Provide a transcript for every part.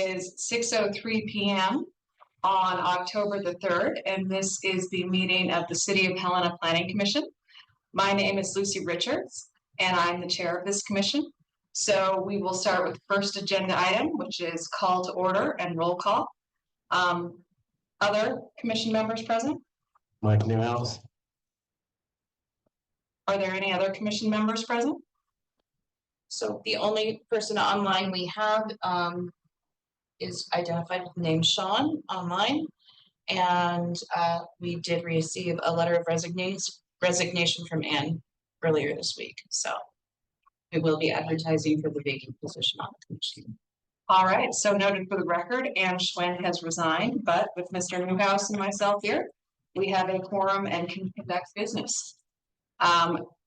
Is 6:03 p.m. on October the 3rd, and this is the meeting of the City of Helena Planning Commission. My name is Lucy Richards, and I'm the chair of this commission. So we will start with the first agenda item, which is call to order and roll call. Other commission members present? Mike Newhouse. Are there any other commission members present? So the only person online we have is identified with the name Sean online. And we did receive a letter of resignation from Anne earlier this week. So we will be advertising for the vacant position on the commission. All right, so noted for the record, Anne Schwen has resigned, but with Mr. Newhouse and myself here, we have a quorum and can conduct business.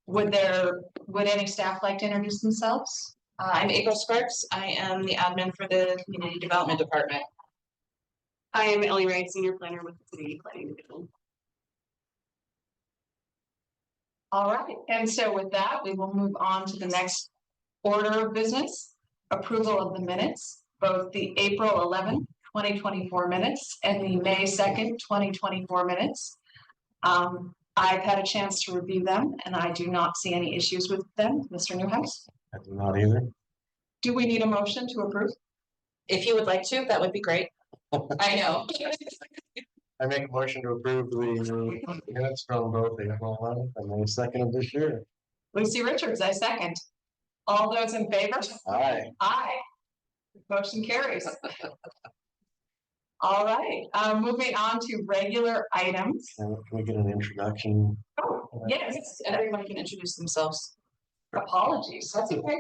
Would any staff like to introduce themselves? I'm April Sparks. I am the admin for the Community Development Department. I am Ellie Wright, Senior Planner with the City Planning Division. All right, and so with that, we will move on to the next order of business, approval of the minutes, both the April 11th, 2024 minutes and the May 2nd, 2024 minutes. I've had a chance to review them and I do not see any issues with them. Mr. Newhouse? I do not either. Do we need a motion to approve? If you would like to, that would be great. I know. I make a motion to approve the minutes from both the April 11th and May 2nd of this year. Lucy Richards, I second. All those in favor? Aye. Aye. Motion carries. All right, moving on to regular items. Can we get an introduction? Oh, yes, Everyone can introduce themselves. apologies. That's okay.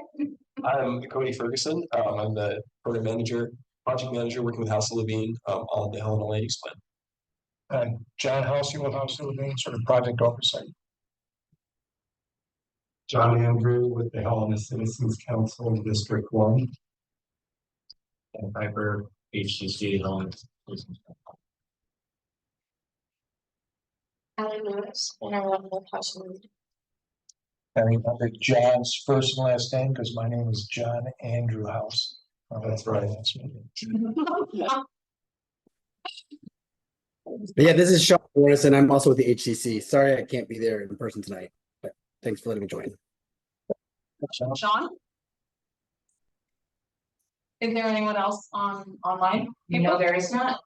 I'm Cody Ferguson. I'm the program manager, project manager working with House of Levine on the Helena Land Use Plan. And John Halsey with House of Levine, sort of project oversight. John Andrew with the Helena Citizens Council in District 1. And Piper, HCC Helena. Allie Lewis, and I love the House of Levine. I remember John's first and last name because my name is John Andrew House. That's right. But yeah, this is Sean Morris, and I'm also with the HCC. Sorry I can't be there in person tonight, but thanks for letting me join. Sean? Is there anyone else online? No, there is not.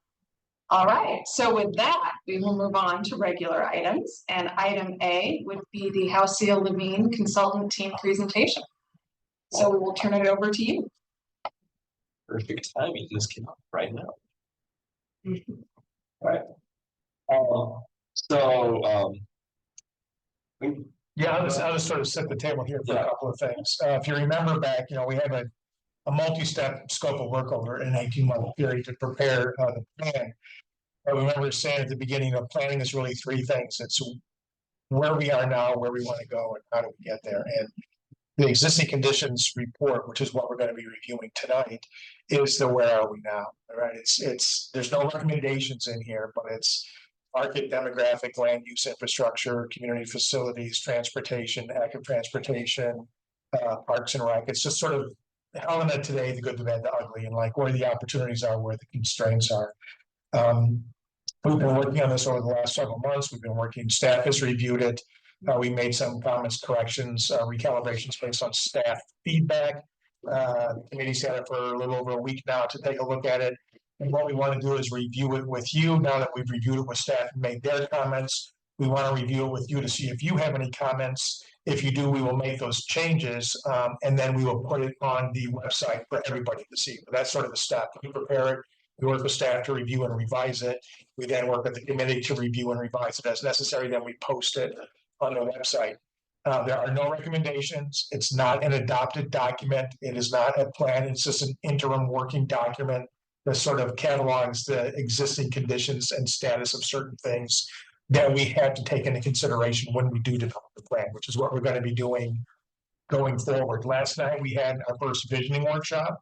All right, so with that, we will move on to regular items, and item A would be the House of Levine consultant team presentation. So we will turn it over to you. Perfect timing. This came up right now. Mm-hmm. All right. Yeah, I'll just sort of set the table here for a couple of things. If you remember back, we have a multi-step scope of work over an 18-month period to prepare the plan. I remember saying at the beginning of planning is really three things. It's where we are now, where we want to go, and how do we get there. And the existing conditions report, which is what we're going to be reviewing tonight, is the where are we now. All right, it's there's no recommendations in here, but it's market, demographic, land use, infrastructure, community facilities, transportation, active transportation, parks and rec. It's just sort of Helena today, the good, the bad, the ugly, and like where the opportunities are, where the constraints are. We've been working on this over the last several months. We've been working, staff has reviewed it. We made some comments, corrections, recalibrations based on staff feedback. The committee's had it for a little over a week now to take a look at it. And what we want to do is review it with you. Now that we've reviewed it with staff and made their comments, we want to review it with you to see if you have any comments. If you do, we will make those changes, and then we will put it on the website for everybody to see. But that's sort of the step. We prepare it, we work with staff to review and revise it. We then work with the committee to review and revise it as necessary. Then we post it on the website. There are no recommendations. It's not an adopted document. It is not a plan. It's just an interim working document that sort of catalogs the existing conditions and status of certain things that we had to take into consideration when we do develop the plan, which is what we're going to be doing going forward. Last night we had our first visioning workshop.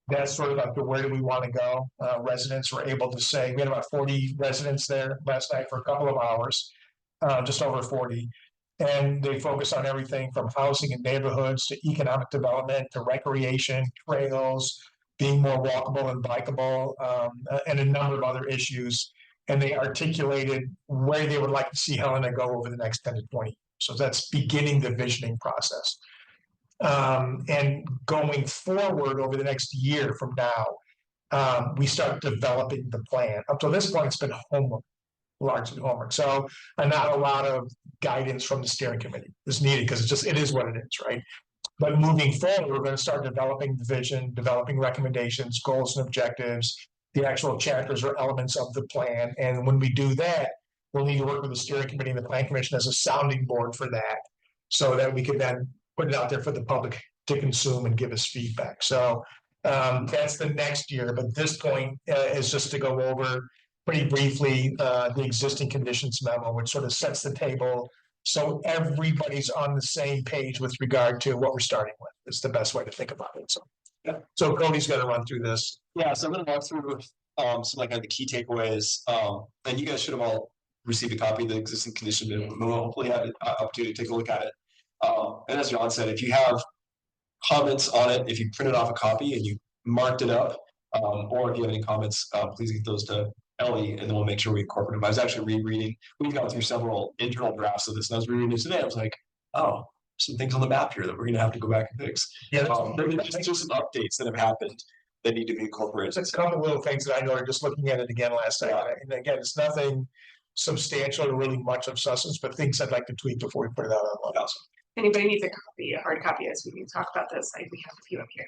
That's sort of like the where do we want to go. Residents were able to say, we had about 40 residents there last night for a couple of hours, just over 40. And they focus on everything from housing and neighborhoods to economic development to recreation, trails, being more walkable and bikeable, and a number of other issues. And they articulated where they would like to see Helena go over the next 10 to 20 years. So that's beginning the visioning process. And going forward over the next year from now, we start developing the plan. Up to this point, it's been homework, largely homework. So, and not a lot of guidance from the steering committee is needed because it is what it is, right? But moving forward, we're going to start developing the vision, developing recommendations, goals and objectives, the actual chapters or elements of the plan. And when we do that, we'll need to work with the steering committee and the plan commission as a sounding board for that, so that we can then put it out there for the public to consume and give us feedback. So that's the next year. But this point is just to go over pretty briefly the existing conditions memo, which sort of sets the table. So everybody's on the same page with regard to what we're starting with. It's the best way to think about it. So, yeah. So Cody's going to run through this. Yeah, so I'm going to walk through some like kind of the key takeaways. And you guys should have all received a copy of the existing condition memo. Hopefully have an opportunity to take a look at it. And as John said, if you have comments on it, if you printed off a copy and you marked it up, or if you have any comments, please get those to Ellie, and then we'll make sure we incorporate them. I was actually rereading. We've gone through several internal drafts of this, and I was rereading it today. I was like, oh, some things on the map here that we're going to have to go back and fix. Yeah, there's just some updates that have happened that need to be incorporated. There's a couple little things that I know are just looking at it again last night. Yeah. And again, it's nothing substantial or really much of substance, but things I'd like to tweak before we put it out on one. Anybody needs a copy, a hard copy, as we can talk about this, we have a few up here.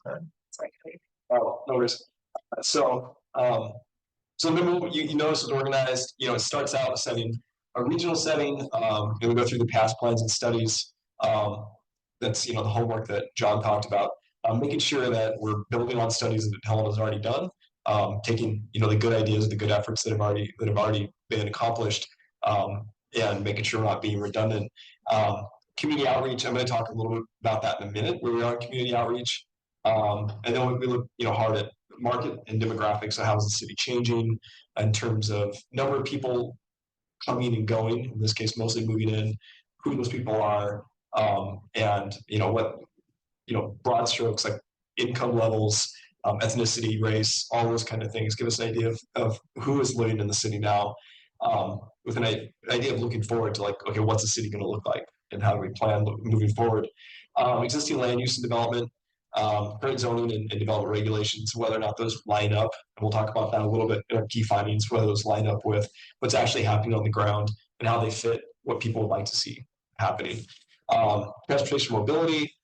Alright. Sorry. Oh, no worries. So the memo you notice is organized. It starts out setting a regional setting, and we go through the past plans and studies. That's the homework that John talked about. Making sure that we're building on studies that Helen has already done, taking the good ideas, the good efforts that have already been accomplished, and making sure we're not being redundant. Community outreach. I'm going to talk a little bit about that in a minute. Where we are in community outreach, and then we look hard at market and demographics. So how is the city changing in terms of number of people coming and going? In this case, mostly moving in. Who those people are, and what broad strokes like income levels, ethnicity, race, all those kind of things give us an idea of who is living in the city now, with an idea of looking forward to okay, what's the city going to look like and how do we plan moving forward. Existing land use and development, current zoning and development regulations, whether or not those line up. And we'll talk about that a little bit in our key findings, whether those line up with what's actually happening on the ground and how they fit what people would like to see happening. Transportation mobility,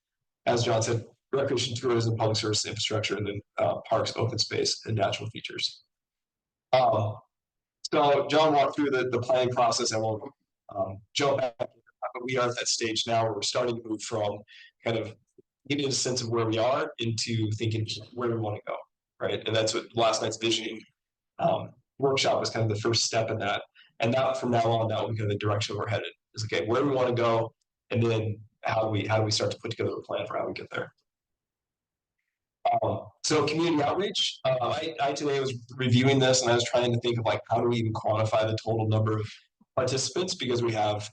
as John said, recreation, tourism, public service infrastructure, and then parks, open space, and natural features. So John walked through the planning process. I won't jump back, but we are at that stage now where we're starting to move from kind of getting a sense of where we are into thinking where we want to go, right? And that's what last night's visioning workshop was kind of the first step in that. And now from now on, that will be kind of the direction we're headed. Is okay, where do we want to go, and then how do we start to put together a plan for how we get there? So community outreach. I today was reviewing this, and I was trying to think of how do we even quantify the total number of participants, because we have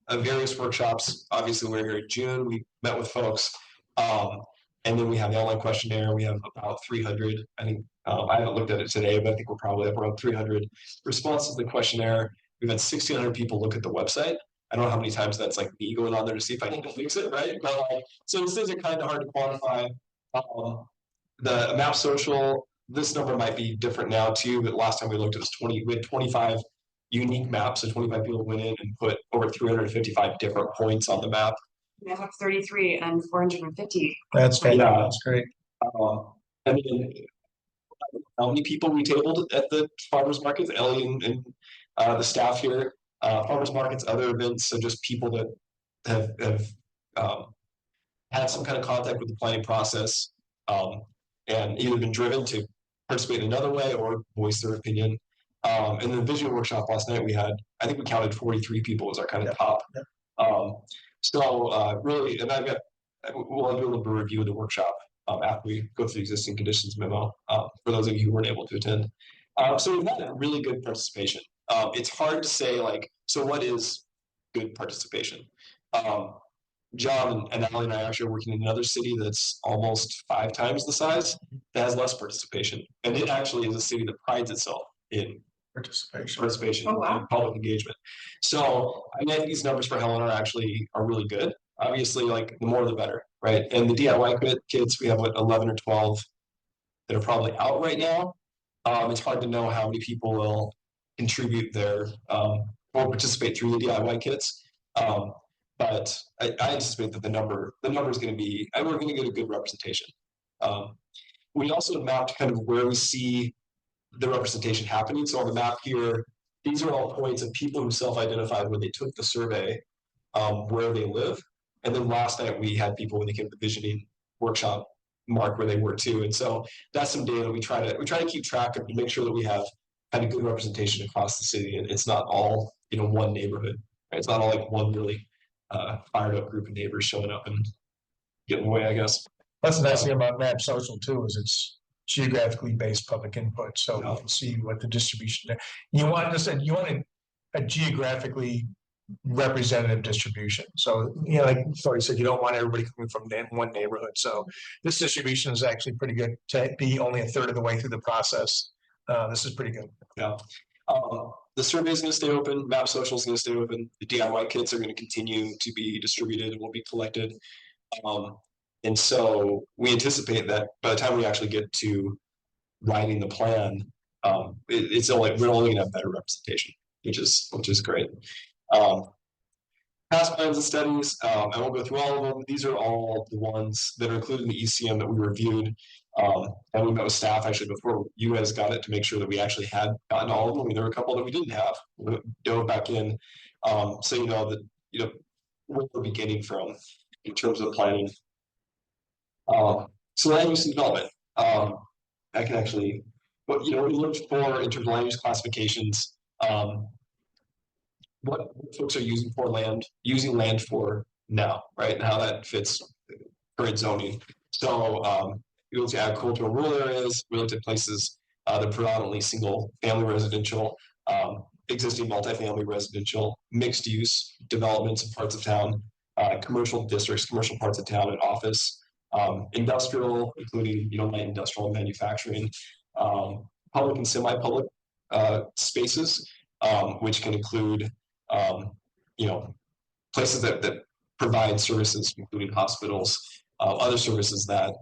various workshops. Obviously, we're here in June. We met with folks, and then we have the online questionnaire. We have about 300. I think I haven't looked at it today, but I think we're probably up around 300 responses to the questionnaire. We've had 1,600 people look at the website. I don't know how many times that's me going on there to see if I need to fix it, right? But so these things are kind of hard to quantify. The Map Social, this number might be different now too, but last time we looked, it was 20. We had 25 unique maps, so 25 people went in and put over 355 different points on the map. We have 33 and 450. That's fantastic. Yeah. That's great. And then how many people we tabled at the farmers markets? Ellie and the staff here, farmers markets, other events, so just people that have had some kind of contact with the planning process, and either been driven to participate in another way or voice their opinion. In the vision workshop last night, I think we counted 43 people as our kind of top. So really, and we'll do a little bit of review of the workshop after we go through the existing conditions memo, for those of you who weren't able to attend. So we've had a really good participation. It's hard to say so what is good participation? John and Ally and I actually are working in another city that's almost 5 times the size that has less participation. And it actually is a city that prides itself in participation Oh, wow. and public engagement. So I think these numbers for Helen are really good. Obviously, like the more the better, right? And the DIY kids, we have what 11 or 12 that are probably out right now. It's hard to know how many people will contribute their or participate through the DIY kits. But I anticipate that the number is going to be, we're going to get a good representation. We also mapped kind of where we see the representation happening. So on the map here, these are all points of people who self-identified when they took the survey, where they live. And then last night we had people when they came to the visioning workshop mark where they were too. And so that's some data that we try to keep track of to make sure that we have kind of good representation across the city. And it's not all, one neighborhood, right? It's not all like one really fired up group of neighbors showing up and getting away, I guess. That's the nice thing about Map Social too, is it's geographically based public input, so you can see what the distribution. You want a geographically representative distribution. So, like Tori said, you don't want everybody coming from one neighborhood. So this distribution is actually pretty good to be only a third of the way through the process. This is pretty good. Yeah. The survey is going to stay open. Map Social is going to stay open. The DIY kits are going to continue to be distributed and will be collected. And so we anticipate that by the time we actually get to writing the plan, we're only going to have better representation, which is great. Past plans and studies, I won't go through all of them. These are all the ones that are included in the ECM that we reviewed. And we met with staff actually before you guys got it to make sure that we actually had gotten all of them. I mean, there were a couple that we didn't have. We dove back in. So that where we're beginning from in terms of planning. So land use and development. I can actually, what we looked for in terms of land use classifications, what folks are using land for now, right? And how that fits current zoning. So we looked at agricultural rural areas, we looked at places that are predominantly single family residential, existing multifamily residential, mixed use developments in parts of town, commercial districts, commercial parts of town and office, industrial, including light industrial and manufacturing, public and semi-public spaces, which can include places that provide services, including hospitals, other services that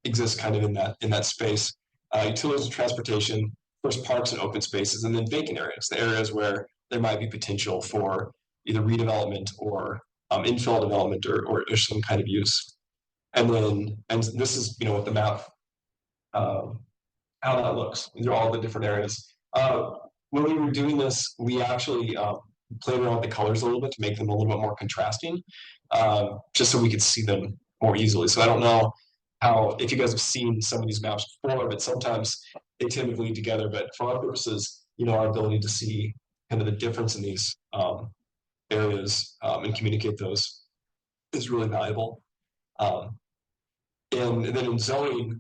exist kind of in that space, utilities and transportation, first parks and open spaces, and then vacant areas, the areas where there might be potential for either redevelopment or infill development or some kind of use. And this is what the map, how that looks. These are all the different areas. When we were doing this, we actually played around with the colors a little bit to make them a little bit more contrasting, just so we could see them more easily. So I don't know if you guys have seen some of these maps before, but sometimes they tend to bleed together. But for our purposes, our ability to see kind of the difference in these areas and communicate those is really valuable. And then in zoning,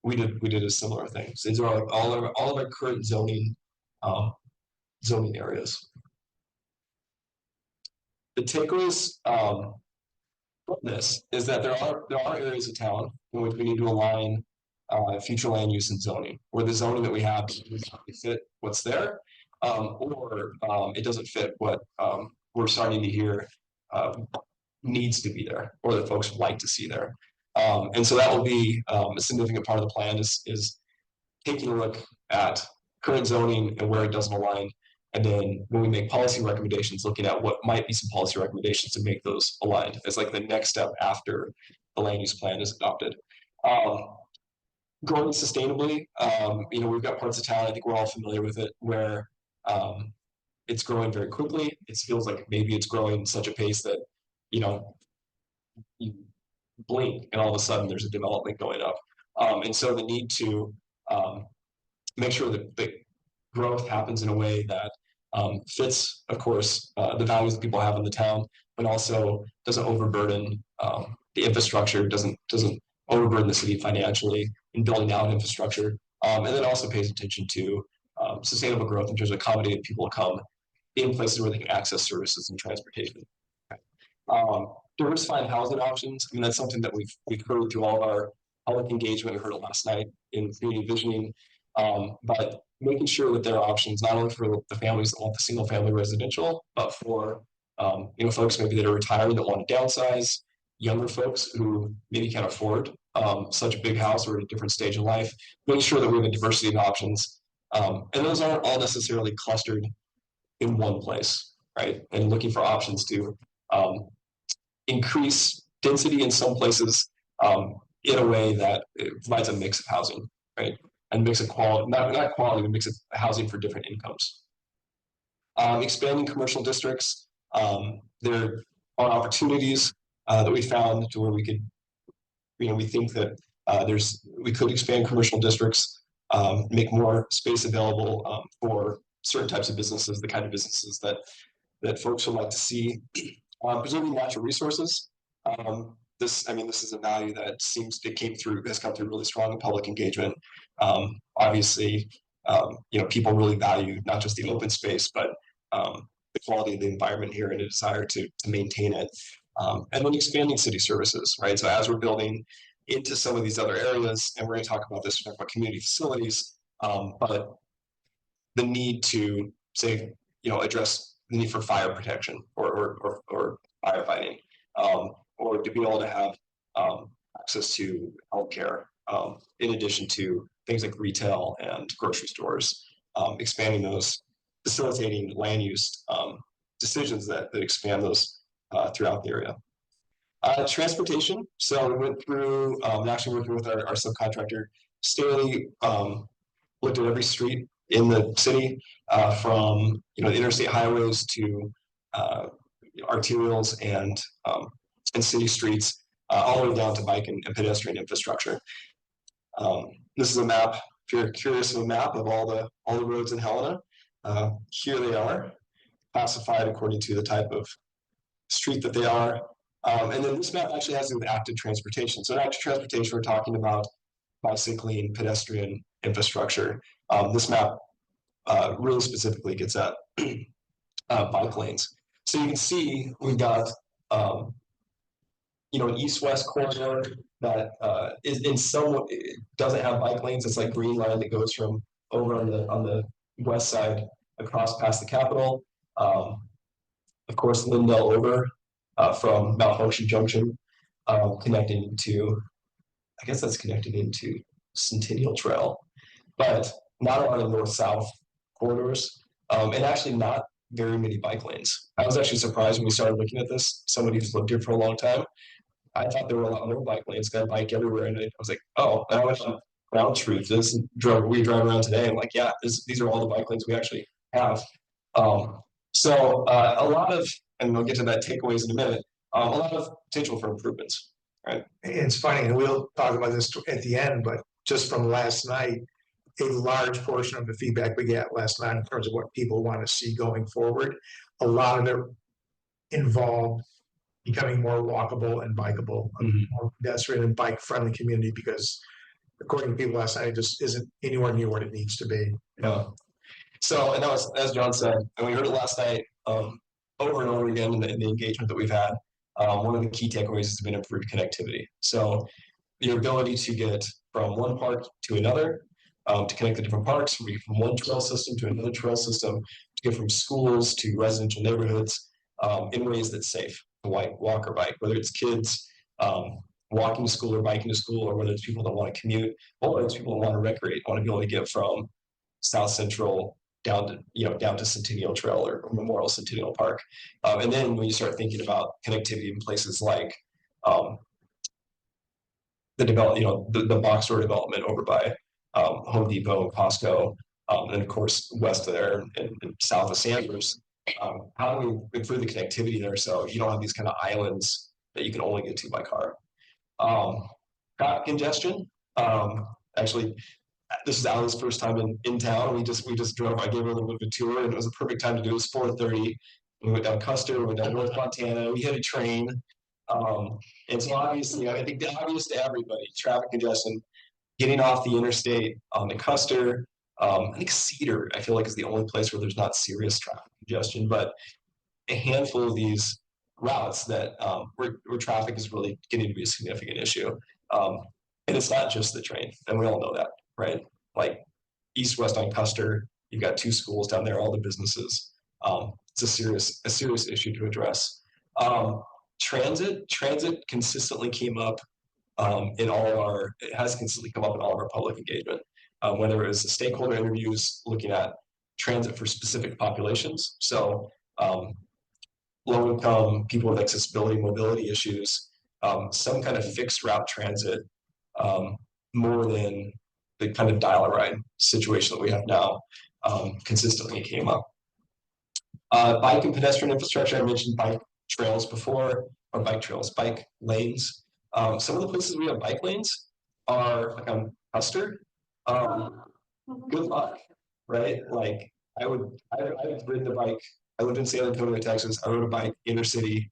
we did a similar thing. So these are like all of our current zoning areas. The takeaways from this is that there are areas of town in which we need to align future land use and zoning, where the zoning that we have doesn't fit what's there, or it doesn't fit what we're starting to hear needs to be there, or that folks would like to see there. And so that will be a significant part of the plan is taking a look at current zoning and where it doesn't align. And then when we make policy recommendations, looking at what might be some policy recommendations to make those aligned as like the next step after the land use plan is adopted. Growing sustainably, we've got parts of town, I think we're all familiar with it, where it's growing very quickly. It feels like maybe it's growing at such a pace that, you blink and all of a sudden there's a development going up. And so the need to make sure that the growth happens in a way that fits, of course, the values that people have in the town, but also doesn't overburden the infrastructure, doesn't overburden the city financially in building out infrastructure, and then also pays attention to sustainable growth in terms of accommodating people to come in places where they can access services and transportation. Diversifying housing options, I mean, that's something that we've heard through all of our public engagement. We heard it last night in community visioning. But making sure that there are options, not only for the families that want the single family residential, but for, folks maybe that are retiring that want to downsize, younger folks who maybe can't afford such a big house or at a different stage in life, making sure that we have a diversity of options. And those aren't all necessarily clustered in one place, right? And looking for options to increase density in some places in a way that it provides a mix of housing, right? And mix of quality, not quality, but mix of housing for different incomes. Expanding commercial districts, there are opportunities that we found to where we could, we think that we could expand commercial districts, make more space available for certain types of businesses, the kind of businesses that folks would like to see. Preserving natural resources. This is a value that has come through really strong in public engagement. Obviously, people really value not just the open space, but the quality of the environment here and a desire to maintain it. And then expanding city services, right? So as we're building into some of these other areas, and we're going to talk about this, about community facilities, but the need to say, address the need for fire protection or firefighting, or to be able to have access to healthcare, in addition to things like retail and grocery stores, expanding those, facilitating land use decisions that expand those throughout the area. Transportation. So we went through, actually working with our subcontractor, Staley, looked at every street in the city, from the interstate highways to arterials and city streets, all the way down to bike and pedestrian infrastructure. This is a map. If you're curious of a map of all the roads in Helena, here they are, classified according to the type of street that they are. And then this map actually has to do with active transportation. So in active transportation, we're talking about bicycling, pedestrian infrastructure. This map really specifically gets at bike lanes. So you can see we've got an east-west corridor that is in some, it doesn't have bike lanes. It's like green line that goes from over on the west side across past the Capitol. Of course, Lindell over from Mount Hoshi Junction, connecting to, I guess that's connected into Centennial Trail, but not a lot of north-south corridors, and actually not very many bike lanes. I was actually surprised when we started looking at this. Somebody who's lived here for a long time, I thought there were a lot more bike lanes, got a bike everywhere, and I was like, oh, that was ground truth. We drive around today, and like, yeah, these are all the bike lanes we actually have. So a lot of, and we'll get to that takeaways in a minute, a lot of potential for improvements, right? It's funny, and we'll talk about this at the end, but just from last night, a large portion of the feedback we got last night in terms of what people want to see going forward, a lot of it involved becoming more walkable and bikeable, more pedestrian and bike friendly community, because according to people last night, it just isn't anywhere near what it needs to be. Yeah. So, and that was, as John said, and we heard it last night, over and over again in the engagement that we've had, one of the key takeaways has been improved connectivity. So your ability to get from one park to another, to connect the different parks, from one trail system to another trail system, to get from schools to residential neighborhoods, in ways that's safe to walk or bike, whether it's kids walking to school or biking to school, or whether it's people that want to commute, or whether it's people that want to recreate, want to be able to get from South Central down to Centennial Trail or Memorial Centennial Park. And then when you start thinking about connectivity in places like the box store development over by Home Depot, Costco, and of course west of there and south of Sanders, how do we improve the connectivity there so you don't have these kind of islands that you can only get to by car? Traffic congestion. Actually, this is Allie's first time in town. We just drove. I gave her a little bit of a tour, and it was a perfect time to do it. It was 4:30. We went down Custer, we went down North Montana. We hit a train, and so obviously, I think obvious to everybody, traffic congestion. Getting off the interstate on Custer. I think Cedar, I feel like, is the only place where there's not serious traffic congestion, but a handful of these routes that where traffic is really getting to be a significant issue. And it's not just the train, and we all know that, right? Like east-west on Custer, you've got 2 schools down there, all the businesses. It's a serious issue to address. Transit consistently came up it has consistently come up in all of our public engagement, whether it was the stakeholder interviews looking at transit for specific populations. So low income, people with accessibility, mobility issues, some kind of fixed route transit, more than the kind of dial-a-ride situation that we have now, consistently came up. Bike and pedestrian infrastructure, I mentioned bike trails before, or bike lanes. Some of the places we have bike lanes are like on Custer. Good luck, right? Like I've ridden the bike. I lived in San Antonio, Texas. I rode a bike intercity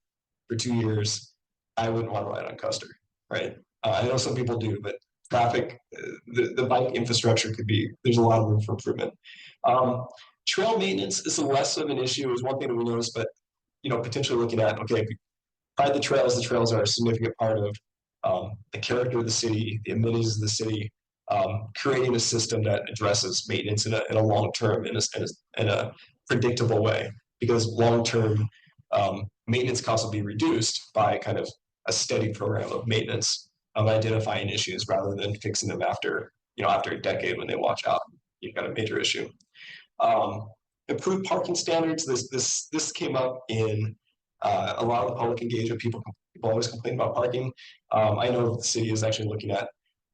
for 2 years. I wouldn't want to ride on Custer, right? I know some people do, but traffic, the bike infrastructure there's a lot of room for improvement. Trail maintenance is less of an issue, is one thing that we noticed, but potentially looking at, okay, by the trails are a significant part of the character of the city, the amenities of the city, creating a system that addresses maintenance in a long term, in a predictable way, because long term maintenance costs will be reduced by kind of a steady program of maintenance, of identifying issues rather than fixing them after a decade when they wash out. You've got a major issue. Improved parking standards. This came up in a lot of the public engagement. People always complain about parking. I know the city is actually looking at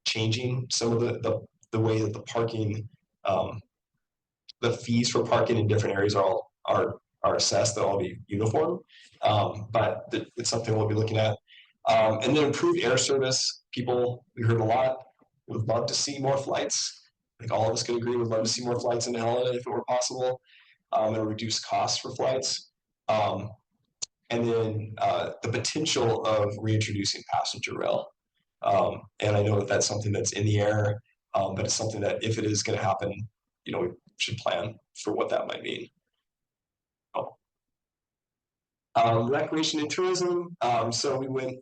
changing some of the way that the parking, the fees for parking in different areas are assessed. They'll all be uniform, but it's something we'll be looking at. And then improved air service. We heard a lot. Would love to see more flights. I think all of us can agree. Would love to see more flights into Helena if it were possible, and reduce costs for flights. And then the potential of reintroducing passenger rail. And I know that that's something that's in the air, but it's something that if it is going to happen, we should plan for what that might mean. Recreation and tourism. So we went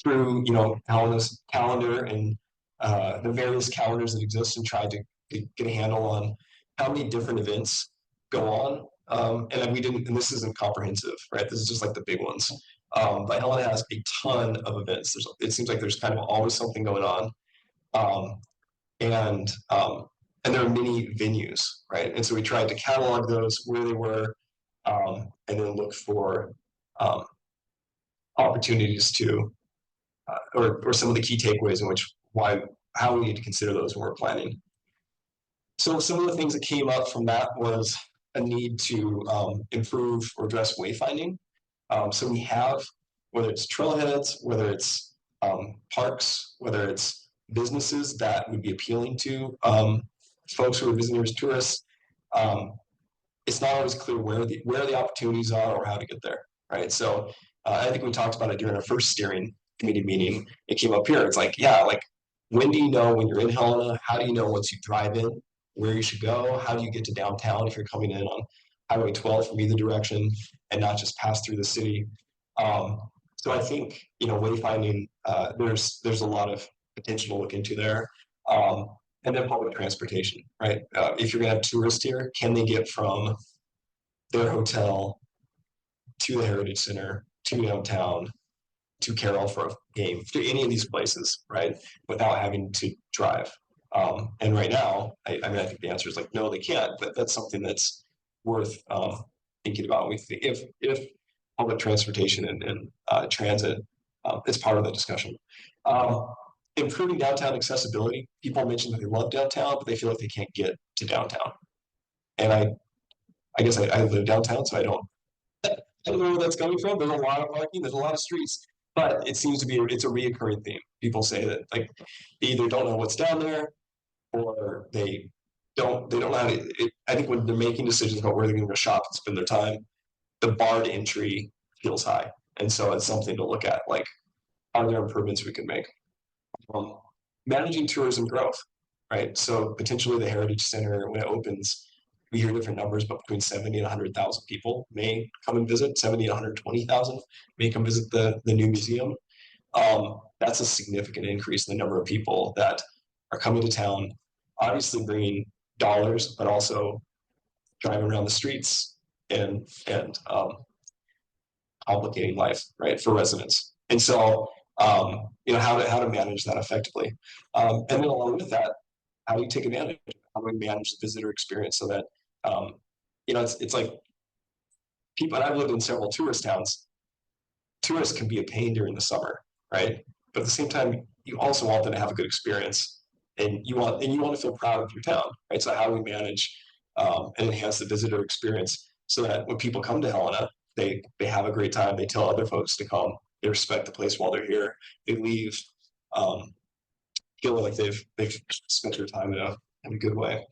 through, Helena's calendar and the various calendars that exist and tried to get a handle on how many different events go on. And this isn't comprehensive, right? This is just like the big ones. But Helena has a ton of events. It seems like there's kind of always something going on. And there are many venues, right? And so we tried to catalog those, where they were, and then look for opportunities to, or some of the key takeaways in how we need to consider those when we're planning. So some of the things that came up from that was a need to improve or address wayfinding. So we have, whether it's trailheads, whether it's parks, whether it's businesses that would be appealing to folks who are visiting as tourists, it's not always clear where the opportunities are or how to get there, right? So I think we talked about it during our first steering committee meeting. It came up here. It's like, when do you know when you're in Helena? How do you know once you drive in where you should go? How do you get to downtown if you're coming in on Highway 12 from either direction and not just pass through the city? So I think, wayfinding, there's a lot of potential to look into there. And then public transportation, right? If you're gonna have tourists here, can they get from their hotel to the Heritage Center, to downtown, to Carroll for a game, to any of these places, right? Without having to drive. And right now, I think the answer is like, no, they can't, but that's something that's worth thinking about. If public transportation and transit is part of the discussion. Improving downtown accessibility. People mention that they love downtown, but they feel like they can't get to downtown. And I guess I live downtown, so I don't know where that's coming from. There's a lot of parking, there's a lot of streets, but it seems to be, it's a reoccurring theme. People say that like they either don't know what's down there, or they don't know how to, I think when they're making decisions about where they're going to shop and spend their time, the bar to entry feels high. And so it's something to look at, like, are there improvements we can make? Managing tourism growth, right? So potentially the Heritage Center, when it opens, we hear different numbers, but between 70 and 100,000 people may come and visit. 70 to 120,000 may come visit the new museum. That's a significant increase in the number of people that are coming to town, obviously bringing dollars, but also driving around the streets and complicating life, right, for residents. And so, how to manage that effectively. And then along with that, how do you take advantage? How do we manage the visitor experience so that, it's like people, and I've lived in several tourist towns. Tourists can be a pain during the summer, right? But at the same time, you also want them to have a good experience, and you want to feel proud of your town, right? So how do we manage and enhance the visitor experience so that when people come to Helena, they have a great time. They tell other folks to come. They respect the place while they're here. They leave feeling like they've spent their time in a good way.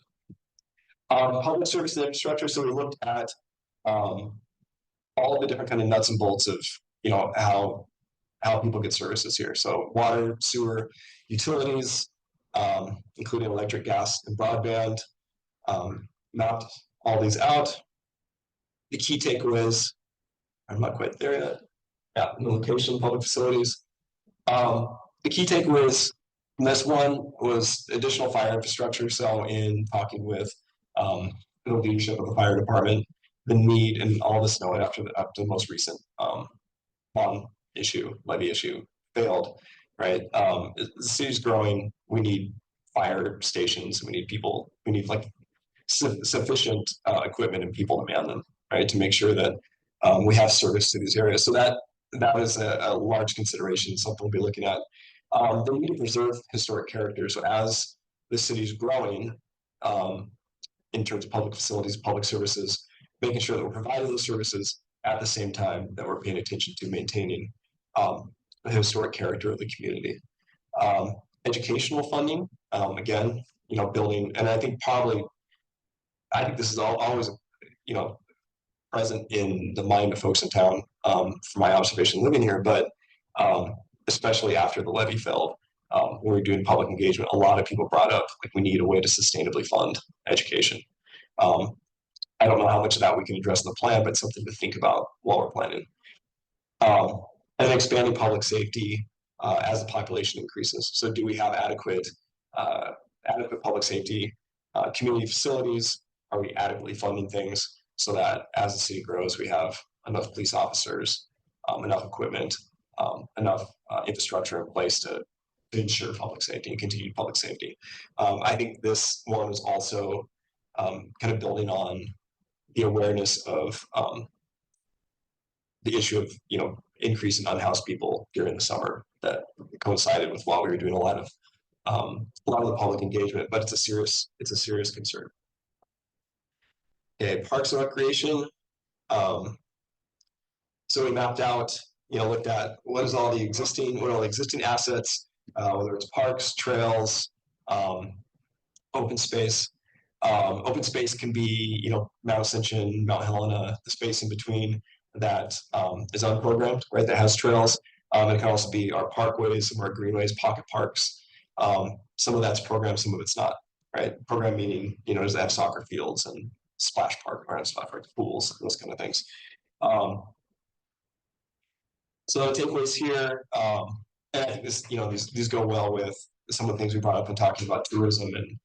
Public service and infrastructure. So we looked at all the different kind of nuts and bolts of how people get services here. So water, sewer, utilities, including electric, gas, and broadband. Mapped all these out. The key takeaways, I'm not quite there yet. Yeah, the location, public facilities. The key takeaways from this one was additional fire infrastructure. So in talking with the leadership of the fire department, the need, and all this knowing after the most recent bond issue, levy issue failed, right? The city's growing. We need fire stations. We need people. We need like sufficient equipment and people to man them, right? To make sure that we have service to these areas. So that is a large consideration, something we'll be looking at. They need to preserve historic character. So as the city's growing, in terms of public facilities, public services, making sure that we're providing those services at the same time that we're paying attention to maintaining the historic character of the community. Educational funding, again, building, and I think this is always, present in the mind of folks in town from my observation living here, but especially after the levy failed, when we were doing public engagement, a lot of people brought up like we need a way to sustainably fund education. I don't know how much of that we can address in the plan, but something to think about while we're planning. And expanding public safety as the population increases. So do we have adequate public safety, community facilities? Are we adequately funding things so that as the city grows, we have enough police officers, enough equipment, enough infrastructure in place to ensure public safety and continued public safety? I think this one is also kind of building on the awareness of the issue of increase in unhoused people during the summer that coincided with while we were doing a lot of the public engagement, but it's a serious concern. Okay, parks and recreation. So we mapped out, looked at what are all the existing assets, whether it's parks, trails, open space. Open space can be, Mount Ascension, Mount Helena, the space in between that is unprogrammed, right? That has trails. It can also be our parkways, some of our greenways, pocket parks. Some of that's programmed, some of it's not, right? Program meaning, does it have soccer fields and splash park, or splash park, pools, those kind of things. So the takeaways here, and I think this, these go well with some of the things we brought up when talking about tourism and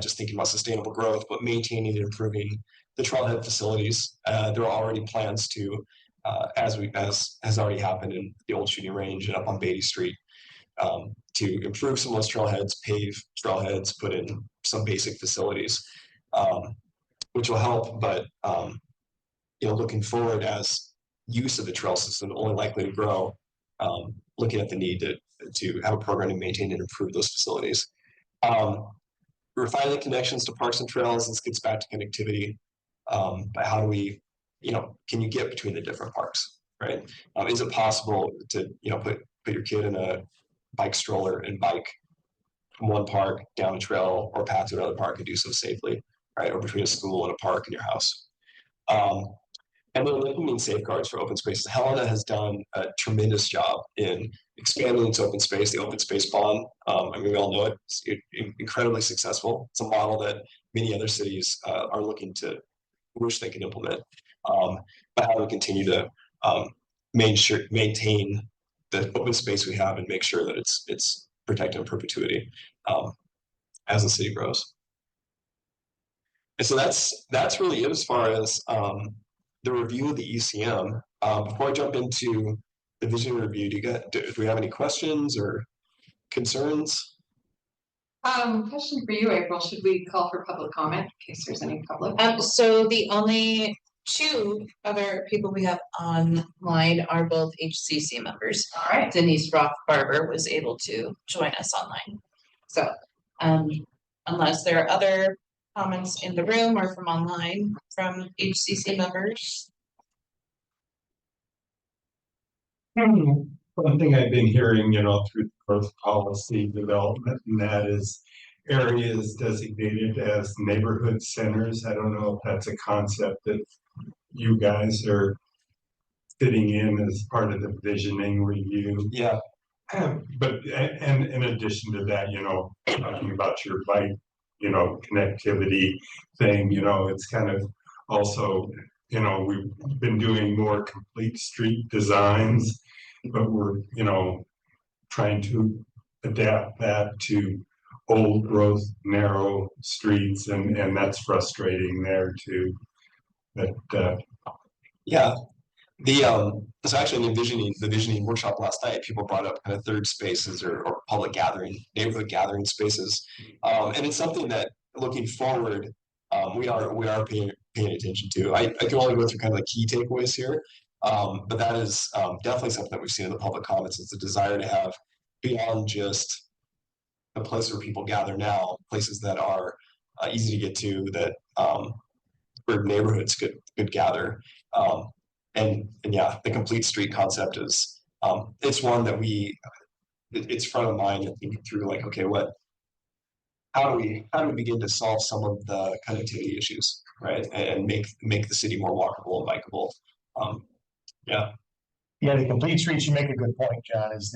just thinking about sustainable growth, but maintaining and improving the trailhead facilities. There are already plans to, as has already happened in the old shooting range and up on Beatty Street, to improve some of those trailheads, pave trailheads, put in some basic facilities, which will help. But looking forward, as use of the trail system only likely to grow, looking at the need to have a program to maintain and improve those facilities. Refining connections to parks and trails. This gets back to connectivity. But how do we, can you get between the different parks, right? Is it possible to, put your kid in a bike stroller and bike from one park down a trail or path to another park and do so safely, right? Or between a school and a park in your house. and they're implementing safeguards for open spaces. Helena has done a tremendous job in expanding its open space, the open space bond. I mean, we all know it. It's incredibly successful. It's a model that many other cities are looking to wish they could implement. But how do we continue to maintain the open space we have and make sure that it's protected in perpetuity as the city grows. And so that's really it as far as the review of the ECM. Before I jump into the vision review, do we have any questions or concerns? Question for you, April. Should we call for public comment in case there's any public? So the only two other people we have online are both HCC members. All right. Denise Roth Barber was able to join us online. So unless there are other comments in the room or from online from HCC members. One thing I've been hearing, through growth policy development, and that is areas designated as neighborhood centers. I don't know if that's a concept that you guys are fitting in as part of the visioning review. Yeah. But and in addition to that, talking about your bike, connectivity thing, it's kind of also, we've been doing more complete street designs, but we're, trying to adapt that to old growth, narrow streets, and that's frustrating there too. But Yeah. So actually in the visioning workshop last night, people brought up kind of third spaces or public gathering, neighborhood gathering spaces. And it's something that looking forward, we are paying attention to. I can only go through kind of the key takeaways here. But that is definitely something that we've seen in the public comments. It's a desire to have beyond just the places where people gather now, places that are easy to get to, that where neighborhoods could gather. And yeah, the complete street concept is it's one that it's front of mind and thinking through like, okay, how do we begin to solve some of the connectivity issues, right? And make the city more walkable and bikeable. Yeah. Yeah, the complete streets, you make a good point, John, is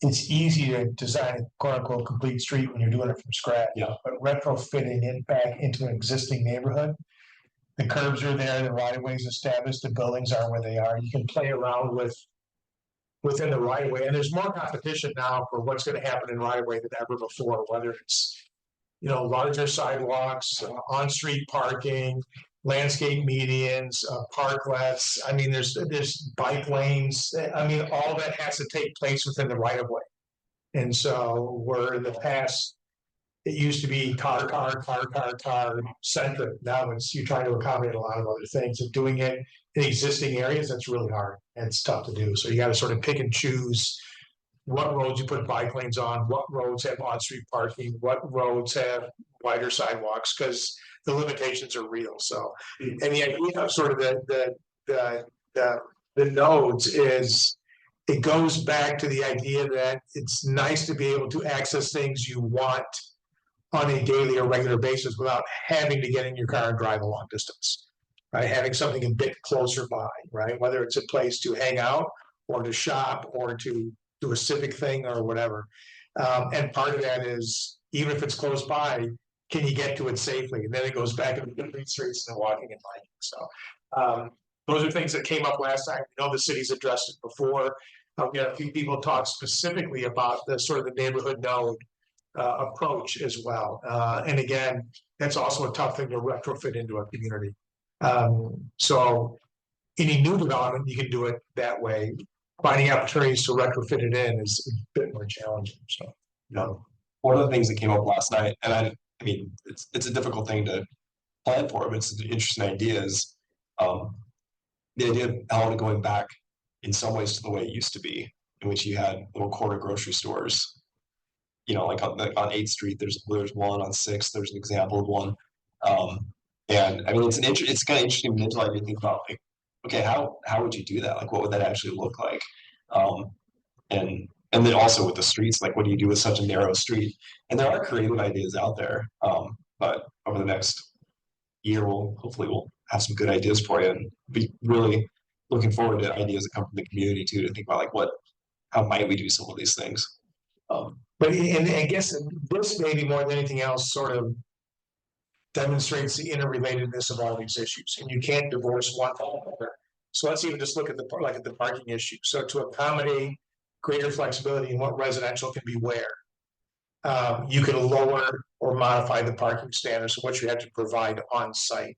it's easy to design a quote unquote complete street when you're doing it from scratch. Yeah. But retrofitting it back into an existing neighborhood, the curbs are there, the right of ways established, the buildings are where they are. You can play around within the right of way. And there's more competition now for what's going to happen in right of way than ever before, whether it's, larger sidewalks, on-street parking, landscape medians, parklets. I mean, there's bike lanes. I mean, all that has to take place within the right of way. And so where in the past, it used to be car centric. Now you're trying to accommodate a lot of other things, and doing it in existing areas, that's really hard and it's tough to do. So you got to sort of pick and choose what roads you put bike lanes on, what roads have on-street parking, what roads have wider sidewalks, because the limitations are real. So, and the idea of sort of the nodes is, it goes back to the idea that it's nice to be able to access things you want on a daily or regular basis without having to get in your car and drive a long distance, right? Having something a bit closer by, right? Whether it's a place to hang out or to shop or to do a civic thing or whatever. And part of that is, even if it's close by, can you get to it safely? And then it goes back to the complete streets and walking and biking. So those are things that came up last time. We know the city's addressed it before. We had a few people talk specifically about the sort of the neighborhood node approach as well. And again, that's also a tough thing to retrofit into a community. So any new development, you can do it that way. Finding opportunities to retrofit it in is a bit more challenging. So, One of the things that came up last night, and I mean, it's a difficult thing to plan for, but it's an interesting idea, is the idea of Helena going back in some ways to the way it used to be, in which you had little corner grocery stores. Like on 8th Street, there's one on 6th. There's an example of one, and I mean it's kind of interesting mentally to think about, like, okay, how would you do that? Like, what would that actually look like? And then also with the streets, like, what do you do with such a narrow street? And there are creative ideas out there, but over the next year, we'll have some good ideas for you and be really looking forward to ideas that come from the community too, to think about like how might we do some of these things? But and I guess this maybe more than anything else sort of demonstrates the interrelatedness of all these issues, and you can't divorce one from another. So let's even just look at the parking issue. So to accommodate greater flexibility in what residential can be where, you can lower or modify the parking standards of what you have to provide on site.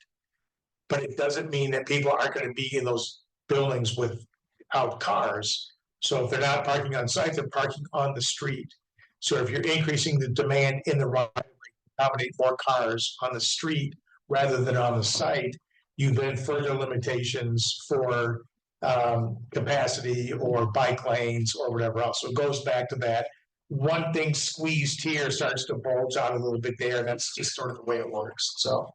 But it doesn't mean that people aren't going to be in those buildings without cars. So if they're not parking on site, they're parking on the street. So if you're increasing the demand in the right way, accommodate more cars on the street rather than on the site, you then further limitations for capacity or bike lanes or whatever else. So it goes back to that. One thing squeezed here starts to bulge out a little bit there. That's just sort of the way it works. So.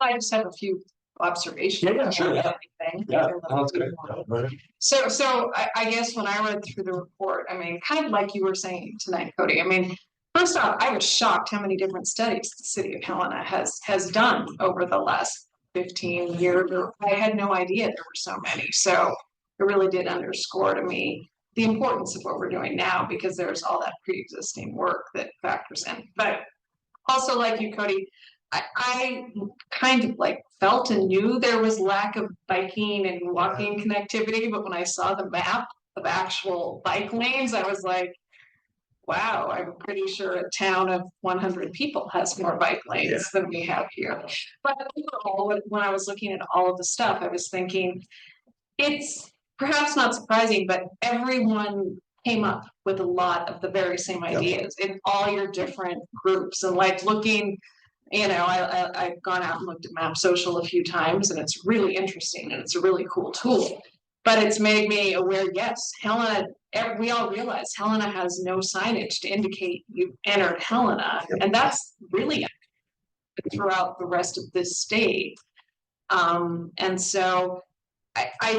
I just have a few observations. Yeah, sure, yeah. Anything. Yeah, that's good. So I guess when I read through the report, I mean, kind of like you were saying tonight, Cody, I mean, first off, I was shocked how many different studies the city of Helena has done over the last 15 years. I had no idea there were so many. So it really did underscore to me the importance of what we're doing now, because there's all that pre-existing work that factors in. But also, like you, Cody, I kind of like felt and knew there was lack of biking and walking connectivity, but when I saw the map of actual bike lanes, I was like, wow, I'm pretty sure a town of 100 people has more bike lanes than we have here. But overall, when I was looking at all of the stuff, I was thinking, it's perhaps not surprising, but everyone came up with a lot of the very same ideas in all your different groups. And like looking, you know, I've gone out and looked at Map Social a few times, and it's really interesting and it's a really cool tool. But it's made me aware, yes, Helena, we all realize Helena has no signage to indicate you've entered Helena. And that's really throughout the rest of this state. And so I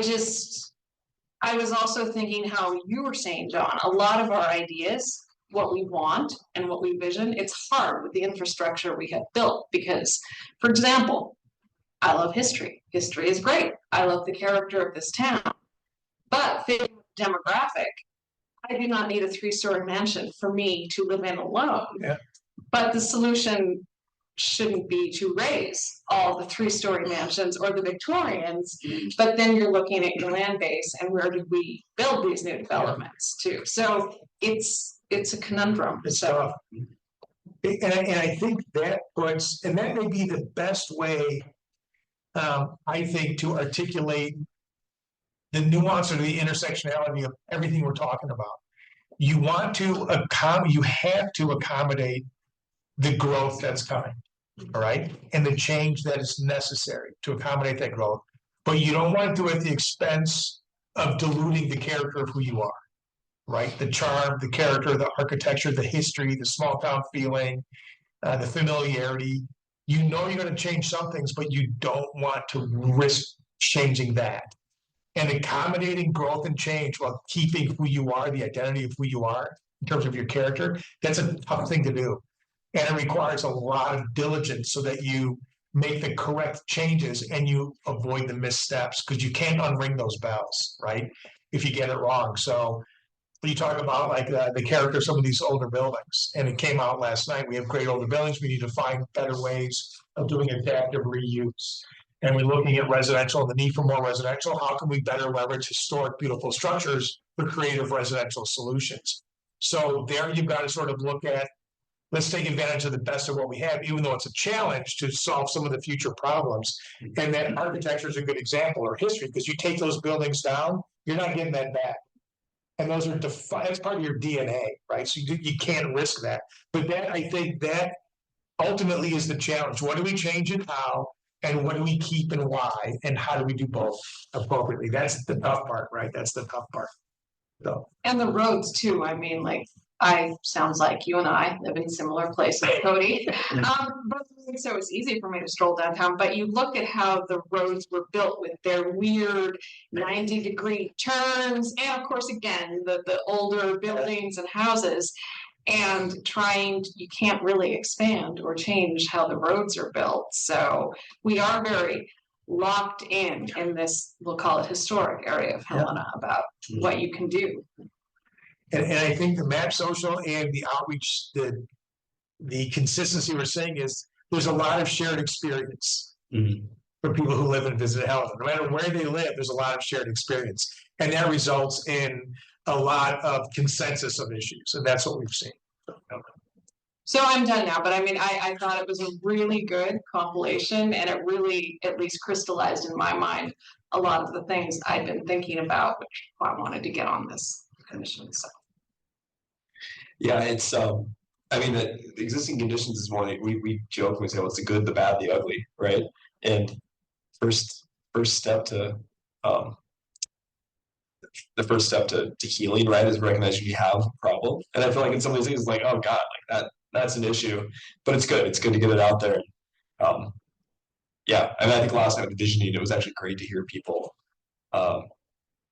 was also thinking how you were saying, John, a lot of our ideas, what we want and what we vision, it's hard with the infrastructure we have built because, for example, I love history. History is great. I love the character of this town. But fitting the demographic, I do not need a 3-story mansion for me to live in alone. Yeah. But the solution shouldn't be to raise all the 3-story mansions or the Victorians, but then you're looking at your land base and where do we build these new developments to? So it's a conundrum. It's so tough. And I think that puts, and that may be the best way, I think, to articulate the nuance or the intersectionality of everything we're talking about. You want to you have to accommodate the growth that's coming, all right? And the change that is necessary to accommodate that growth. But you don't want to do it at the expense of diluting the character of who you are, right? The charm, the character, the architecture, the history, the small town feeling, the familiarity. You know you're going to change some things, but you don't want to risk changing that. And accommodating growth and change while keeping who you are, the identity of who you are in terms of your character, that's a tough thing to do. And it requires a lot of diligence so that you make the correct changes and you avoid the missteps, because you can't unring those bells, right? If you get it wrong. So when you talk about like the character of some of these older buildings, and it came out last night, we have great older buildings. We need to find better ways of doing adaptive reuse. And we're looking at residential, the need for more residential. How can we better leverage historic, beautiful structures for creative residential solutions? So there you've got to sort of look at, let's take advantage of the best of what we have, even though it's a challenge to solve some of the future problems. And that architecture is a good example, or history, because you take those buildings down, you're not getting that back. And those are that's part of your DNA, right? So you can't risk that. But that, I think that ultimately is the challenge. What do we change and how? And what do we keep and why? And how do we do both appropriately? That's the tough part, right? That's the tough part. So. And the roads too. I mean, like, sounds like you and I live in similar places, Cody. But so it's easy for me to stroll downtown, but you look at how the roads were built with their weird 90-degree turns. And of course, again, the older buildings and houses. And you can't really expand or change how the roads are built. So we are very locked in this, we'll call it historic area of Helena about what you can do. And I think the Map Social and the outreach, the consistency we're saying is there's a lot of shared experience for people who live and visit Helena. No matter where they live, there's a lot of shared experience. And that results in a lot of consensus of issues. And that's what we've seen. So I'm done now, but I mean, I thought it was a really good compilation and it really at least crystallized in my mind a lot of the things I've been thinking about, which I wanted to get on this commission. So. Yeah, it's I mean, the existing conditions is one we joke when we say, well, it's the good, the bad, the ugly, right? And first step to the first step to healing, right, is recognizing you have a problem. And I feel like in some of these things, it's like, oh God, like that's an issue, but it's good. It's good to get it out there. Yeah, I mean, I think last night with Visioning, it was actually great to hear people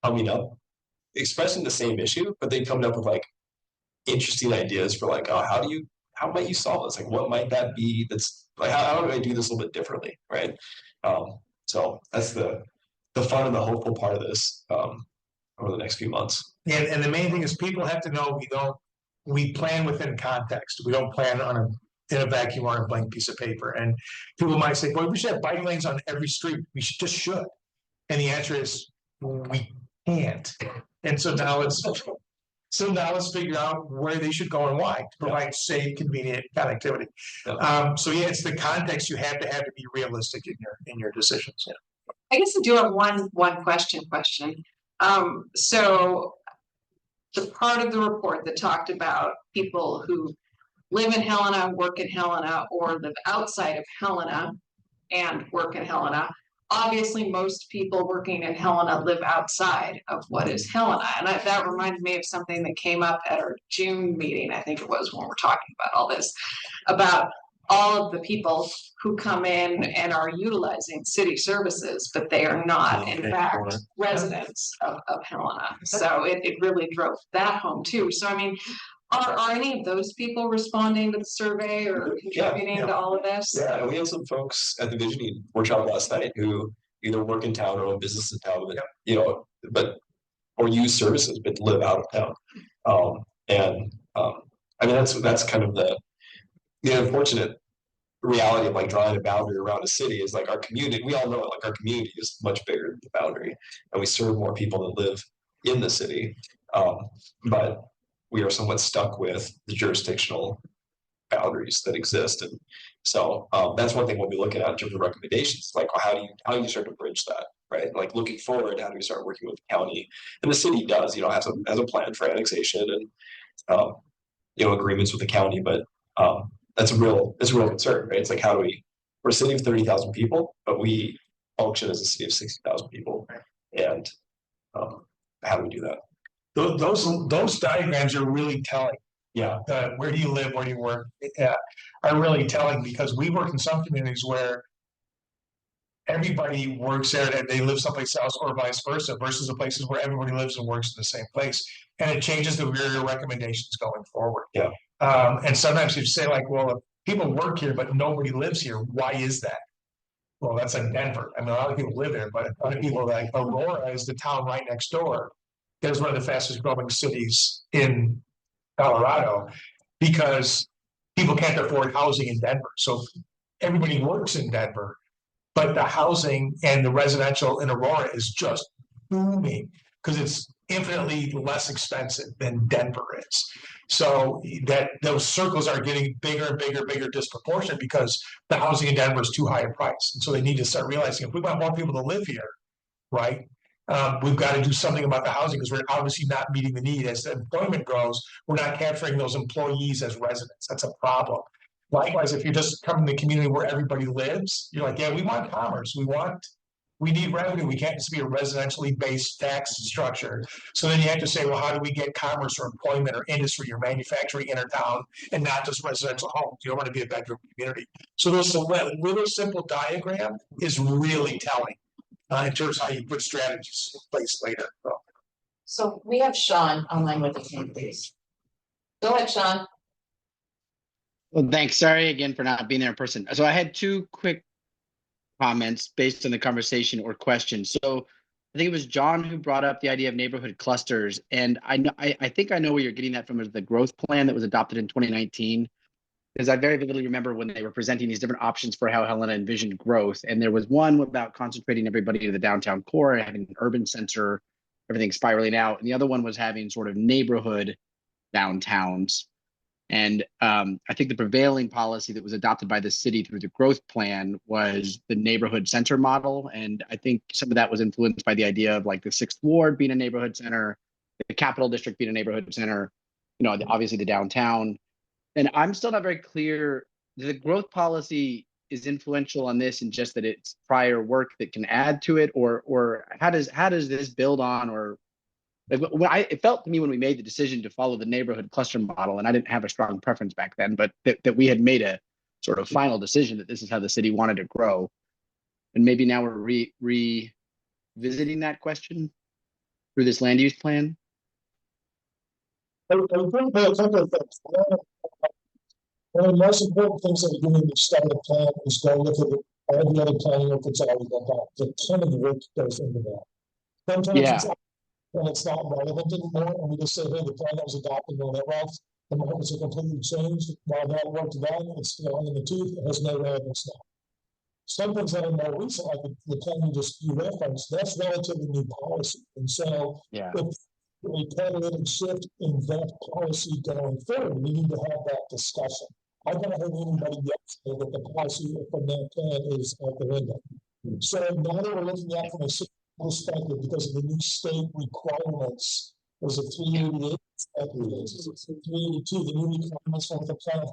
coming up, expressing the same issue, but they come up with like interesting ideas for like, oh, how might you solve this? Like, what might that be? That's like, how do I do this a little bit differently, right? So that's the fun and the hopeful part of this over the next few months. And the main thing is people have to know we plan within context. We don't plan in a vacuum on a blank piece of paper. And people might say, well, we should have bike lanes on every street. We should. And the answer is we can't. And so now let's figure out where they should go and why to provide safe, convenient connectivity. So yeah, it's the context you have to be realistic in your decisions. Yeah. I guess I do have one question. So the part of the report that talked about people who live in Helena, work in Helena, or live outside of Helena and work in Helena. Obviously, most people working in Helena live outside of what is Helena. And that reminds me of something that came up at our June meeting, I think it was, when we're talking about all this, about all of the people who come in and are utilizing city services, but they are not, in fact, residents of Helena. So it really drove that home too. So, I mean, are any of those people responding to the survey or contributing to all of this? Yeah, and we have some folks at the Visioning workshop last night who either work in town or own business in town, but or use services but live out of town. I mean that's kind of the unfortunate reality of like drawing a boundary around a city is like our community. We all know it, like our community is much bigger than the boundary, and we serve more people that live in the city. But we are somewhat stuck with the jurisdictional boundaries that exist. And so that's one thing we'll be looking at in terms of recommendations, like how do you start to bridge that, right? Like looking forward, how do we start working with the county? And the city does, has a plan for annexation and agreements with the county, but it's a real concern, right? It's like we're a city of 30,000 people, but we function as a city of 60,000 people. And how do we do that? Those diagrams are really telling. Yeah. Where do you live? Where do you work? Are really telling, because we work in some communities where everybody works there and they live someplace else, or vice versa, versus the places where everybody lives and works in the same place. And it changes the real recommendations going forward. Yeah. And sometimes you say like, well, if people work here, but nobody lives here, why is that? Well, that's in Denver. I mean, a lot of people live there, but a lot of people, like Aurora is the town right next door. That is one of the fastest growing cities in Colorado, because people can't afford housing in Denver. So everybody works in Denver, but the housing and the residential in Aurora is just booming because it's infinitely less expensive than Denver is. So that those circles are getting bigger and bigger disproportionate because the housing in Denver is too high a price. And so they need to start realizing if we want more people to live here, right? We've got to do something about the housing, because we're obviously not meeting the need. As the employment grows, we're not capturing those employees as residents. That's a problem. Likewise, if you're just coming to the community where everybody lives, you're like, yeah, we want commerce. We need revenue. We can't just be a residentially based tax structure. So then you have to say, well, how do we get commerce or employment or industry or manufacturing in our town and not just residential homes? You don't want to be a bedroom community. So this little simple diagram is really telling in terms of how you put strategies in place later. So we have Sean online with us, please. Go ahead, Sean. Well, thanks. Sorry again for not being there in person. So I had two quick comments based on the conversation or questions. So I think it was John who brought up the idea of neighborhood clusters. And I know, I think I know where you're getting that from, is the growth plan that was adopted in 2019. Because I very vividly remember when they were presenting these different options for how Helena envisioned growth. And there was one about concentrating everybody to the downtown core, having an urban center, everything spiraling out. And the other one was having sort of neighborhood downtowns. And I think the prevailing policy that was adopted by the city through the growth plan was the neighborhood center model. And I think some of that was influenced by the idea of like the 6th Ward being a neighborhood center, the Capital District being a neighborhood center, you know, obviously the downtown. And I'm still not very clear. The growth policy is influential on this, and just that it's prior work that can add to it, or how does this build on, or like it felt to me when we made the decision to follow the neighborhood cluster model, and I didn't have a strong preference back then, but that we had made a sort of final decision that this is how the city wanted to grow. And maybe now we're revisiting that question through this land use plan. I think there are a couple of things. One of the most important things that we do in the study of plan is go look at all the other planning work that's already been done. The ton of work goes into that. Sometimes it's not relevant anymore, and we just say, hey, the plan that was adopted, whatever else, the markets are completely changed. While that work's done, it's still in the tooth, it has no relevance now. Some things that are more recent, like the plan you referenced, that's relatively new policy. And so if we catalytic shift in that policy going forward, we need to have that discussion. I haven't heard anybody yet say that the policy from that plan is out the window. So now that we're looking at from a perspective, because of the new state requirements, was it 388? 382, the new requirements for the plan.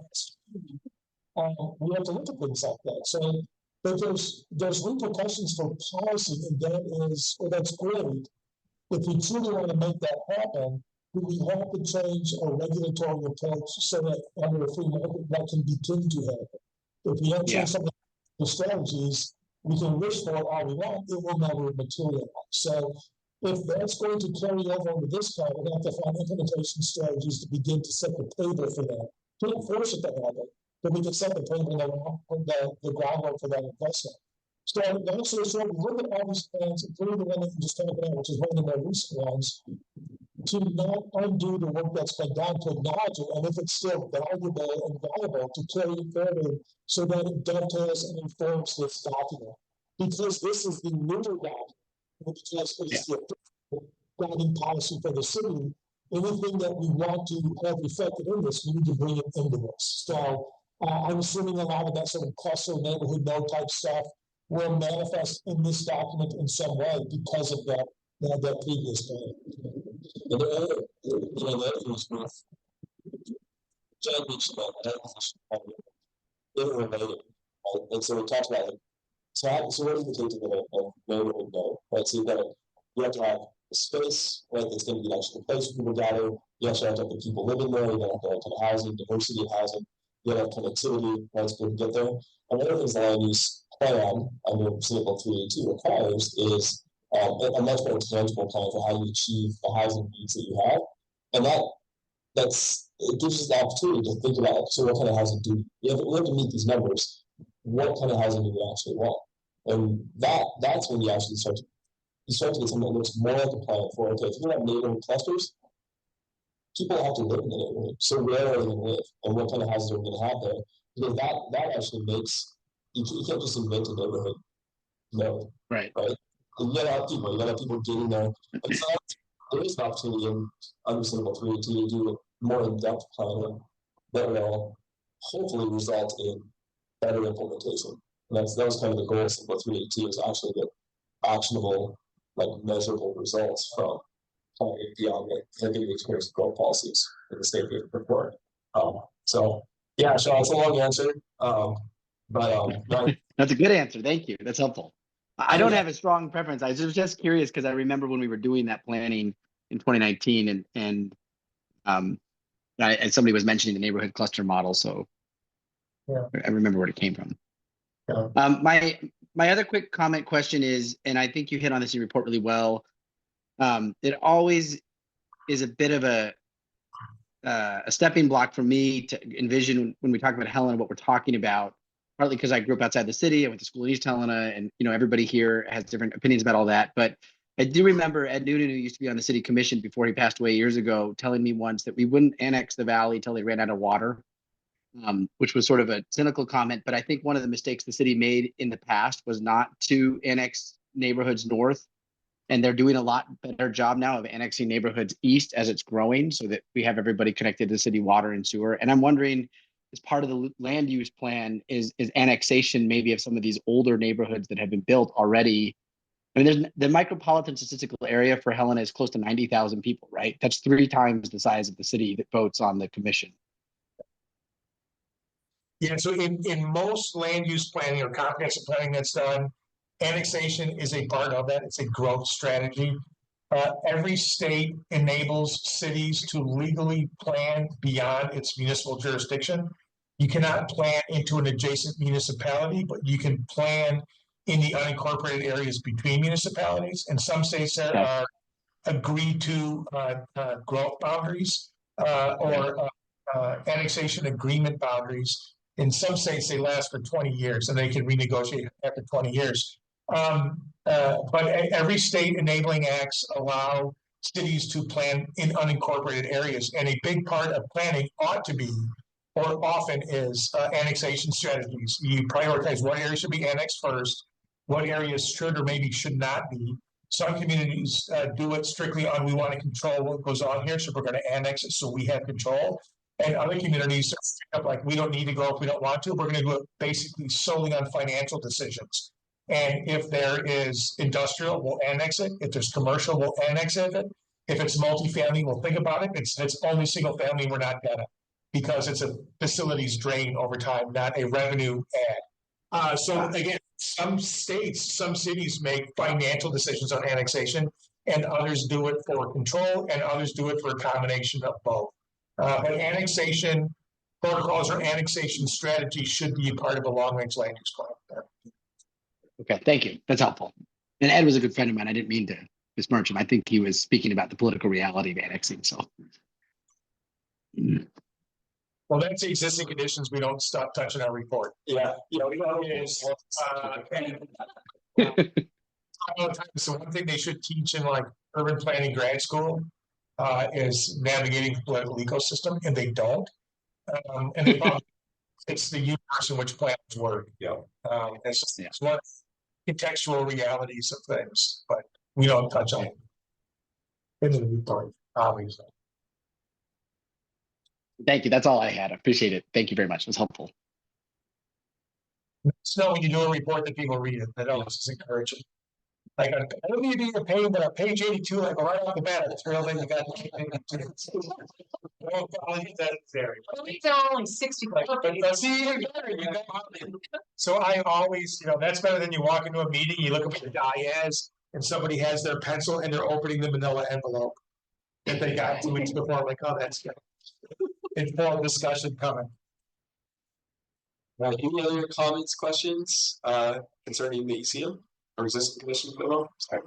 We have to look at things like that. So but there's repercussions for policy, and that's great. If we truly want to make that happen, we have to change our regulatory approach so that under a free market that can begin to happen. If we don't change some of the strategies, we can wish for it all we want, it will never materialize. So if that's going to carry over into this plan, we're going to have to find implementation strategies to begin to set the table for that. Can't force it to happen, but we can set the table and the groundwork for that investment. So also, so we look at all these plans, including the one that you just talked about, which is one of the more recent ones, to not undo the work that's been done, to acknowledge it, and if it's still valuable and valuable, to carry it forward so that it dovetails and informs this document. Because this is the newer document, because it's the guiding policy for the city. Anything that we want to have reflected in this, we need to bring it into this. So I'm assuming a lot of that sort of cluster neighborhood node type stuff will manifest in this document in some way because of that previous plan. And the other thing is with John mentioned that interrelated, right? And so we talked about it. So what is the case of neighborhood node, right? So you have to have a space, right, that's going to be actually a place for people to gather. You also have to have the people living there. You have to have kind of housing, diversity of housing. You have connectivity, right, to people get there. And one of the things the land use plan under Sample 382 requires is a much more tangible plan for how you achieve the housing needs that you have. And it gives us the opportunity to think about, so what kind of housing do we have to meet these numbers? What kind of housing do we actually want? And that's when you actually start to get something that looks more like a plan for, okay, if you have neighborhood clusters, people have to live in the neighborhood. So where are they going to live? And what kind of houses are we going to have there? Because that actually makes, you can't just invent a neighborhood. No. Right. You gotta have people getting there. And so there is an opportunity in Understandable 382 to do a more in-depth planning that will hopefully result in better implementation. And that was kind of the goal of Sample 382 is actually get actionable, like measurable results from beyond the experience growth policies in the state report. So yeah, Sean, it's a long answer. But that's a good answer. Thank you. That's helpful. I don't have a strong preference. I was just curious because I remember when we were doing that planning in 2019 and somebody was mentioning the neighborhood cluster model. So I remember where it came from. My other quick comment question is, and I think you hit on this in your report really well. It always is a bit of a a stepping block for me to envision when we talk about Helena, what we're talking about, partly because I grew up outside the city. I went to school in East Helena, and everybody here has different opinions about all that. But I do remember Ed Noonan, who used to be on the city commission before he passed away years ago, telling me once that we wouldn't annex the valley until they ran out of water, which was sort of a cynical comment. But I think one of the mistakes the city made in the past was not to annex neighborhoods north. And they're doing a lot better job now of annexing neighborhoods east as it's growing so that we have everybody connected to city water and sewer. And I'm wondering, as part of the land use plan, is annexation maybe of some of these older neighborhoods that have been built already. I mean, there's the micropolitan statistical area for Helena is close to 90,000 people, right? That's 3 times the size of the city that votes on the commission. Yeah, so in most land use planning or comprehensive planning that's done, annexation is a part of that. It's a growth strategy. Every state enables cities to legally plan beyond its municipal jurisdiction. You cannot plan into an adjacent municipality, but you can plan in the unincorporated areas between municipalities. And some states there are agreed to growth boundaries or annexation agreement boundaries. In some states, they last for 20 years and they can renegotiate after 20 years. But every state enabling acts allow cities to plan in unincorporated areas. And a big part of planning ought to be, or often is, annexation strategies. You prioritize what areas should be annexed first, what areas should or maybe should not be. Some communities do it strictly on, we want to control what goes on here, so we're going to annex it so we have control. And other communities are like, we don't need to go if we don't want to. We're going to do it basically solely on financial decisions. And if there is industrial, we'll annex it. If there's commercial, we'll annex it. If it's multifamily, we'll think about it. It's only single family, we're not gonna, because it's a facilities drain over time, not a revenue add. So again, some states, some cities make financial decisions on annexation, and others do it for control, and others do it for a combination of both. But annexation protocols or annexation strategies should be a part of a long-range land use plan. Okay, thank you. That's helpful. And Ed was a good friend of mine. I didn't mean to besmirch him. I think he was speaking about the political reality of annexing. So, well, that's the existing conditions. We don't stop touching our report. Yeah. So one thing they should teach in like urban planning grad school is navigating the political ecosystem, and they don't. And they probably, it's the universe in which plans work. Yeah. It's one contextual realities of things, but we don't touch on it in the report, obviously. Thank you. That's all I had. I appreciate it. Thank you very much. It was helpful. It's not when you do a report that people read it, that always is encouraging. Like, I don't need to be a page, but on page 82, like right off the bat, it's real thing you got. These are only 64 pages. So I always, that's better than you walk into a meeting, you look up at the dias, and somebody has their pencil and they're opening the manila envelope that they got 2 weeks before. I'm like, oh, that's good. Informed discussion coming. Any other comments, questions concerning the ECM or existing conditions? Sorry.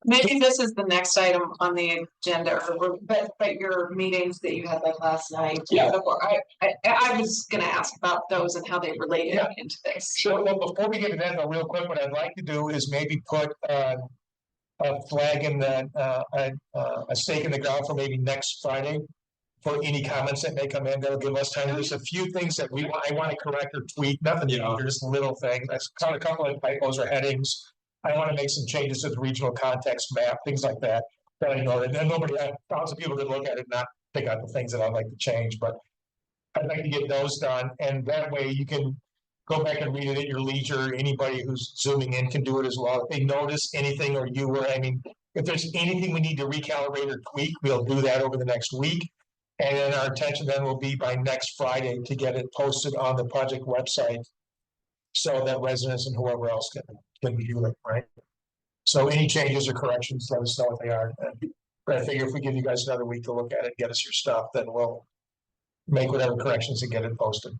Maybe this is the next item on the agenda, but your meetings that you had like last night. Yeah. I was gonna ask about those and how they related into this. Sure. Well, before we get to that, though, real quick, what I'd like to do is maybe put a flag in the a stake in the ground for maybe next Friday for any comments that may come in. That'll give us time. There's a few things that I want to correct or tweak. Nothing, just little things. I caught a couple of typos or headings. I want to make some changes to the regional context map, things like that. That I know, and nobody, thousands of people could look at it and not pick out the things that I'd like to change, but I'd like to get those done, and that way you can go back and read it at your leisure. Anybody who's zooming in can do it as well. If they notice anything, or if there's anything we need to recalibrate or tweak, we'll do that over the next week. And then our intention then will be by next Friday to get it posted on the project website, so that residents and whoever else can view it, right? So any changes or corrections, let us know what they are. But I figure if we give you guys another week to look at it, get us your stuff, then we'll make whatever corrections and get it posted.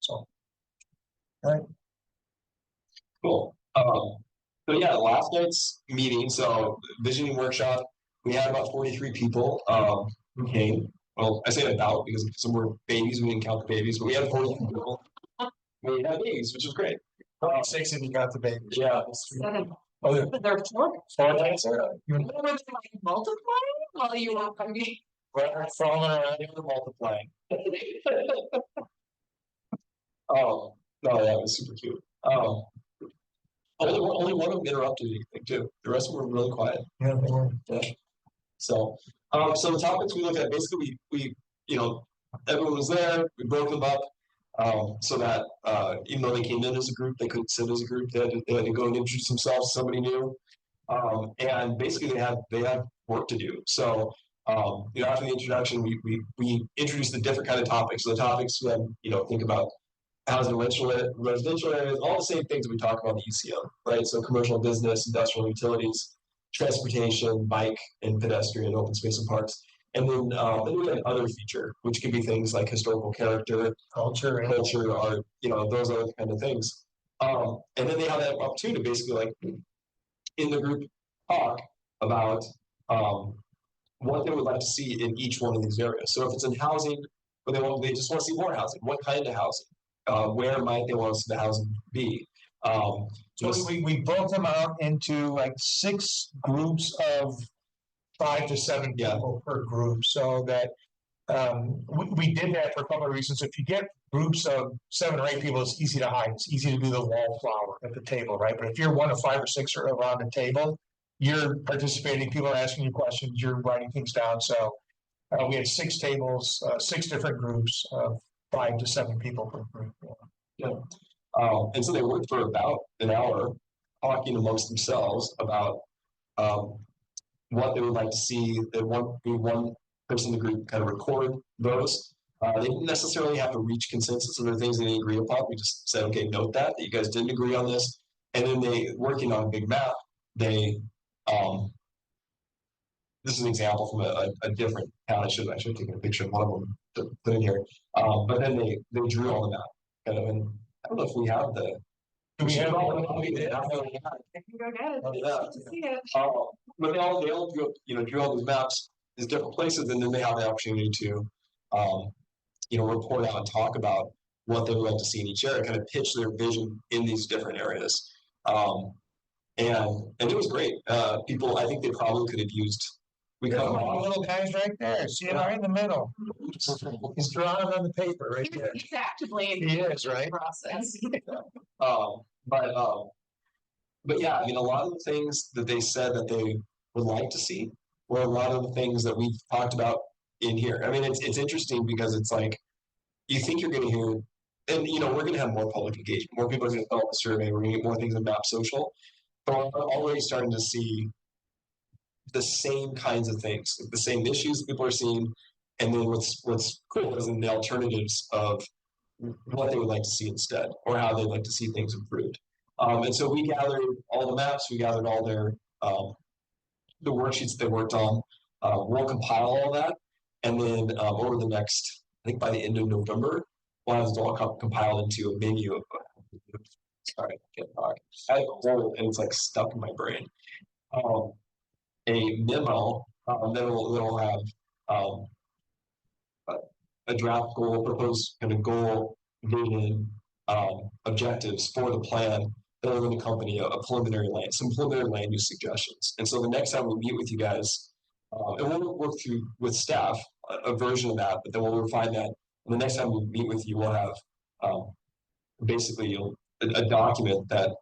So, all right. Cool. So yeah, last night's meeting, so visioning workshop, we had about 43 people. who came. Well, I say about because some were babies, we didn't count the babies, but we had 40 people. We had babies, which was great. 6 if you got the baby. Yeah. Oh, yeah. They're four. Four times, you They were like multiplying while you were hungry. were falling around. They were multiplying. Oh, no, that was super cute. Only one of them interrupted anything too. The rest of them were really quiet. Yeah, they were. So, so the topics we looked at, basically we, you know, everyone was there, we broke them up. So that, even though they came in as a group, they couldn't sit as a group, they had to go and introduce themselves to somebody new. And basically they have work to do. So, you know, after the introduction, we introduced the different kind of topics. So the topics we had, you know, think about housing, residential areas, all the same things we talk about in the UCM, right? So commercial business, industrial utilities, transportation, bike and pedestrian, open space and parks. And then we had other feature, which could be things like historical character, Culture. art, you know, those other kind of things. And then they have that opportunity to basically like in the group talk about what they would like to see in each one of these areas. So if it's in housing, but they just want to see more housing, what kind of housing? Where might they want the housing be? So we broke them out into like 6 groups of 5 to 7 people per group, so that we did that for a couple of reasons. If you get groups of 7 or 8 people, it's easy to hide. It's easy to do the wallflower at the table, right? But if you're 1 of 5 or 6 are around the table, you're participating, people are asking you questions, you're writing things down. So we had 6 tables, 6 different groups of 5 to 7 people per group. And so they worked for about an hour talking amongst themselves about what they would like to see. That one person in the group kind of record those. They didn't necessarily have to reach consensus on the things they didn't agree upon. We just said, okay, note that you guys didn't agree on this. And then they, working on a big map, they this is an example from a different town. I should have taken a picture of one of them to put in here. But then they drew on the map, kind of, and I don't know if we have the. Do we have all? I can go get it. Oh, yeah. Good to see it. But they all drew all these maps, these different places, and then they have the opportunity to, report out and talk about what they would like to see in each area, kind of pitch their vision in these different areas. And it was great. People, I think they probably could have used. Little guy's right there. See it right in the middle. He's drawing on the paper right there. He's actively in He the is, right? process. But yeah, I mean, a lot of the things that they said that they would like to see were a lot of the things that we've talked about in here. I mean, it's interesting because it's like you think you're going to hear, and we're going to have more public engagement. More people are going to fill out the survey. We're going to get more things in Map Social, but we're already starting to see the same kinds of things, the same issues people are seeing, and then what's cool is in the alternatives of what they would like to see instead, or how they'd like to see things improved. And so we gathered all the maps, we gathered all their the worksheets they worked on. We'll compile all that, and then over the next, I think by the end of November, we'll have it all compiled into a menu of. Sorry, I can't talk. I have a whole, and it's like stuck in my brain. A memo that'll have a draft goal, proposed kind of goal, vision, objectives for the plan that are going to accompany some preliminary land use suggestions. And so the next time we meet with you guys, and we'll work through with staff a version of that, but then we'll refine that. And the next time we meet with you, we'll have basically a document that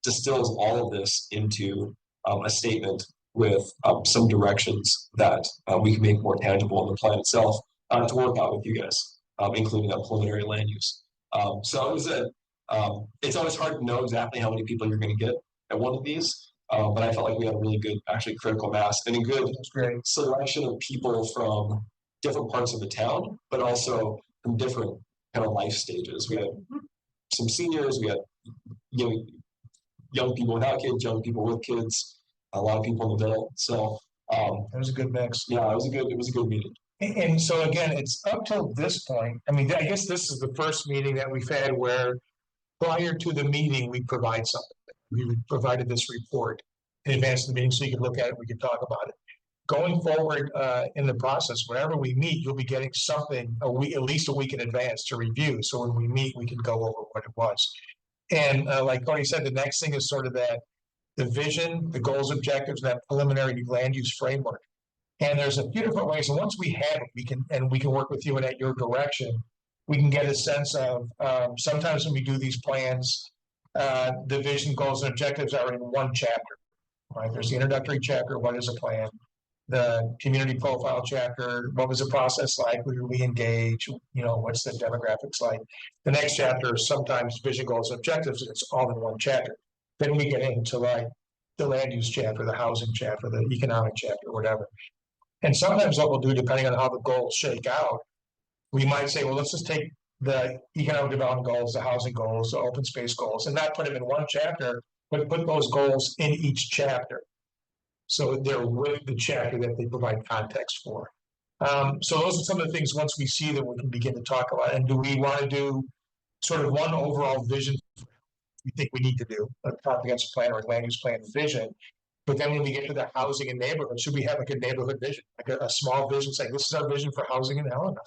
distills all of this into a statement with some directions that we can make more tangible in the plan itself to work out with you guys, including that preliminary land use. So it was it's always hard to know exactly how many people you're going to get at one of these, but I felt like we had a really good, actually critical mass and a good selection of people from different parts of the town, but also from different kind of life stages. We had some seniors, we had young people without kids, young people with kids, a lot of people in the middle. So it was a good mix. Yeah, it was a good meeting. And so again, it's up till this point. I mean, I guess this is the first meeting that we've had where prior to the meeting, we provide something. We provided this report in advance of the meeting so you could look at it, we could talk about it. going forward, in the process, whenever we meet, you'll be getting something a week, at least a week in advance to review. So when we meet, we can go over what it was. And, like Cody said, the next thing is sort of that, the vision, the goals, objectives, that preliminary land use framework. And there's a few different ways, and once we have it, we can work with you and at your direction. We can get a sense of, sometimes when we do these plans, the vision, goals, and objectives are in one chapter, right? There's the introductory chapter, what is a plan? The community profile chapter, what was the process like? Who do we engage? You know, what's the demographics like? The next chapter is sometimes vision, goals, and objectives, and it's all in one chapter. Then we get into like the land use chapter, the housing chapter, the economic chapter, whatever. And sometimes what we'll do, depending on how the goals shake out, we might say, well, let's just take the economic development goals, the housing goals, the open space goals, and not put them in one chapter, but put those goals in each chapter. So they're with the chapter that they provide context for. So those are some of the things, once we see that, we can begin to talk about. And do we want to do sort of one overall vision we think we need to do, a comprehensive plan or a land use plan vision? But then when we get to the housing and neighborhood, should we have like a neighborhood vision, like a small vision saying, this is our vision for housing in Helena.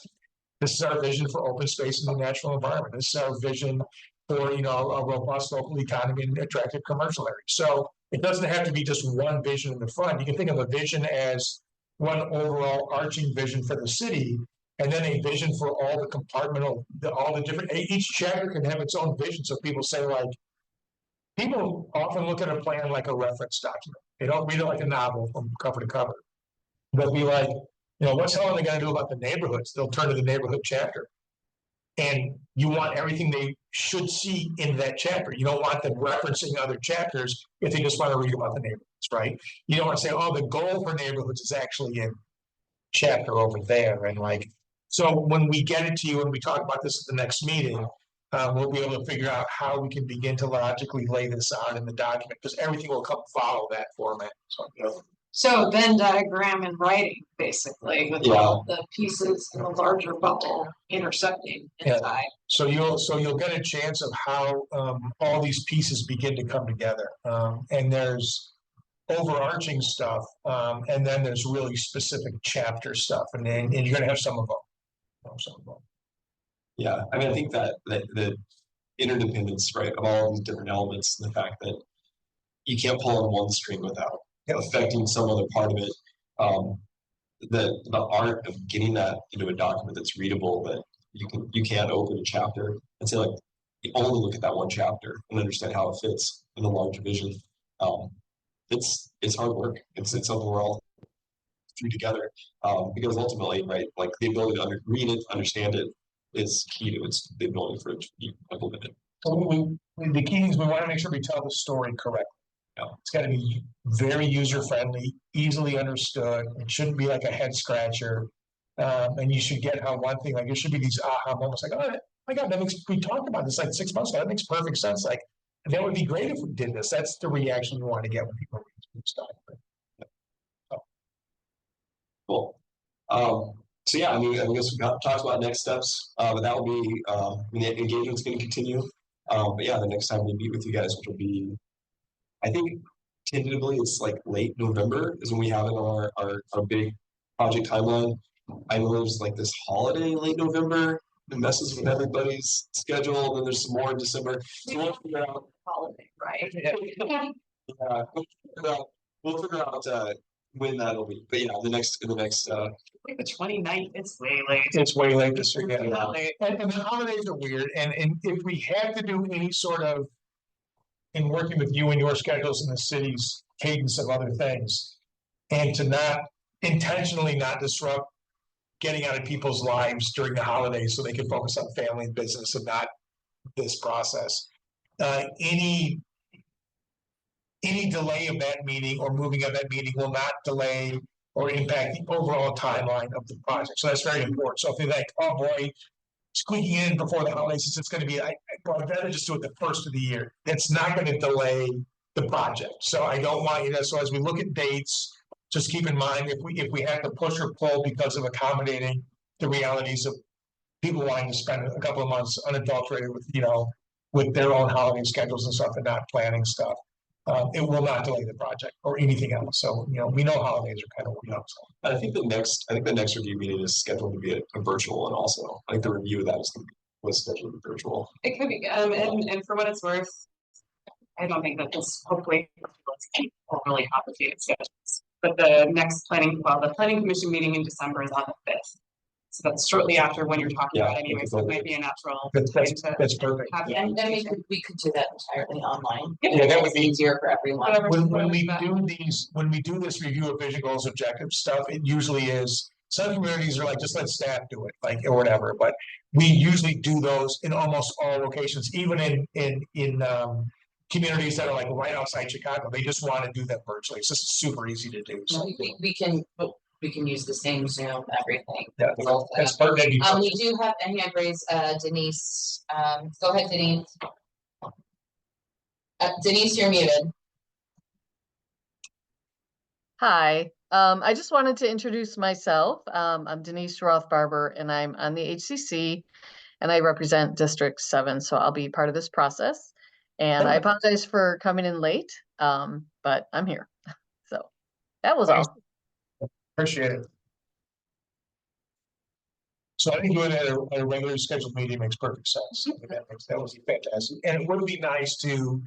This is our vision for open space in the natural environment. This is our vision for, you know, a robust local economy and attractive commercial areas. So it doesn't have to be just one vision in the front. You can think of a vision as one overall arching vision for the city, and then a vision for all the compartmental, all the different, each chapter can have its own vision. So people say, like, people often look at a plan like a reference document. They don't read it like a novel from cover to cover. They'll be like, you know, what's Helena going to do about the neighborhoods? They'll turn to the neighborhood chapter. And you want everything they should see in that chapter. You don't want them referencing other chapters if they just want to read about the neighborhoods, right? You don't want to say, oh, the goal for neighborhoods is actually in chapter over there. And like, so when we get it to you and we talk about this at the next meeting, we'll be able to figure out how we can begin to logically lay this out in the document, because everything will come follow that format. So, you know. So Venn diagram in writing, basically, with all the pieces in the larger bubble intersecting inside. So you'll get a chance of how all these pieces begin to come together. And there's overarching stuff, and then there's really specific chapter stuff, and you're gonna have some of them. Yeah, I mean, I think that the interdependence, right, of all these different elements, and the fact that you can't pull on one string without affecting some other part of it. The art of getting that into a document that's readable, that you can't open a chapter and say, like, you only look at that one chapter and understand how it fits in the larger vision. It's hard work. It's something we're all through together. Because ultimately, right, like the ability to read it, understand it is key to the ability for it to be implemented. So the key is we want to make sure we tell the story correctly. Yeah. It's got to be very user-friendly, easily understood. It shouldn't be like a head scratcher. And you should get how one thing, like, there should be these aha moments, like, oh my God, we talked about this like 6 months ago. That makes perfect sense. Like, that would be great if we did this. That's the reaction you want to get when people read this document. Cool. So yeah, I mean, I guess we talked about next steps, but that will be, the engagement's going to continue. But yeah, the next time we meet with you guys, which will be, I think tentatively it's like late November is when we have it on our big project timeline. I know there's like this holiday in late November that messes with everybody's schedule, and then there's some more in December. So we'll figure out Holiday, right? We'll figure out when that'll be. But yeah, in the next Like the 29th, it's way late. It's way late this year. Really late. And the holidays are weird. And if we have to do any sort of, in working with you and your schedules and the city's cadence of other things, and to not intentionally not disrupt getting out of people's lives during the holidays so they can focus on family and business and not this process. Any delay of that meeting or moving of that meeting will not delay or impact the overall timeline of the project. So that's very important. So if you're like, oh boy, squeaking in before the holidays, it's going to be, I'd rather just do it the first of the year. That's not going to delay the project. So I don't want you to, so as we look at dates, just keep in mind, if we have to push or pull because of accommodating the realities of people wanting to spend a couple of months unadulterated with, with their own holiday schedules and stuff and not planning stuff. it will not delay the project or anything else. So, we know holidays are kind of, I think the next review meeting is scheduled to be a virtual one also. I think the review of that was scheduled to be virtual. It could be, and for what it's worth, I don't think that this hopefully overly complicated schedules. But the planning commission meeting in December is on the 5th. So that's shortly after when you're talking about anyway, so it might be a natural. that's time to perfect. have it. And then we could do that entirely online. Yeah, that would It's be easier for everyone. Whatever. when we do this review of vision goals, objective stuff, it usually is, some communities are like, just let staff do it, like, or whatever, but we usually do those in almost all locations, even in communities that are like right outside Chicago. They just want to do that virtually. It's just super easy to do. So We can use the same Zoom, everything. yeah, that's perfect. We do have a hand raised, Denise, go ahead, Denise. Denise, you're muted. Hi, I just wanted to introduce myself. I'm Denise Roth-Barber and I'm on the HCC and I represent District 7, so I'll be part of this process. And I apologize for coming in late, but I'm here. So that was all. Appreciate it. So I think doing it at a regular scheduled meeting makes perfect sense. I mean, that would be fantastic. And it would be nice to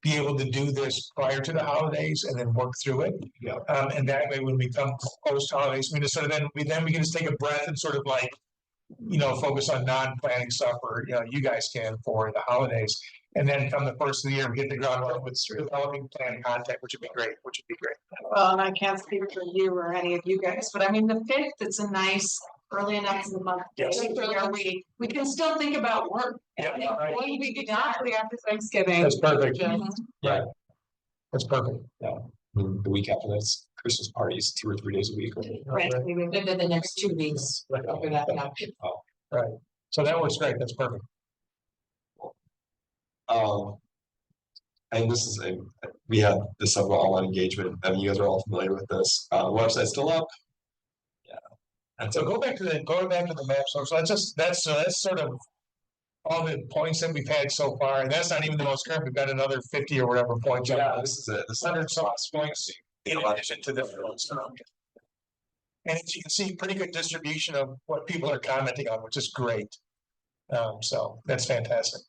be able to do this prior to the holidays and then work through it. Yeah. And that way, when we come post holidays, we just sort of we can just take a breath and sort of like, focus on non-planning stuff, or you guys can for the holidays. And then come the first of the year, we hit the ground running with developing plan content, which would be great. Well, and I can't speak for you or any of you guys, but I mean, the 5th, it's a nice early enough in the month. Yes. Where we can still think about work. Yeah, right. 1 week exactly after Thanksgiving. That's perfect. Right. That's perfect. The week after that's Christmas parties, 2 or 3 days a week. Right. And then the next 2 weeks. After that, Right. So that works great. That's perfect. And this is we had this several online engagement. I mean, you guys are all familiar with this. Website's still up. Yeah. And So go back to the map. So that's sort of all the points that we've had so far, and that's not even the most current. We've got another 50 or whatever points. yeah, this is it. This is 100 some points in addition to the. And as you can see, pretty good distribution of what people are commenting on, which is great. So that's fantastic.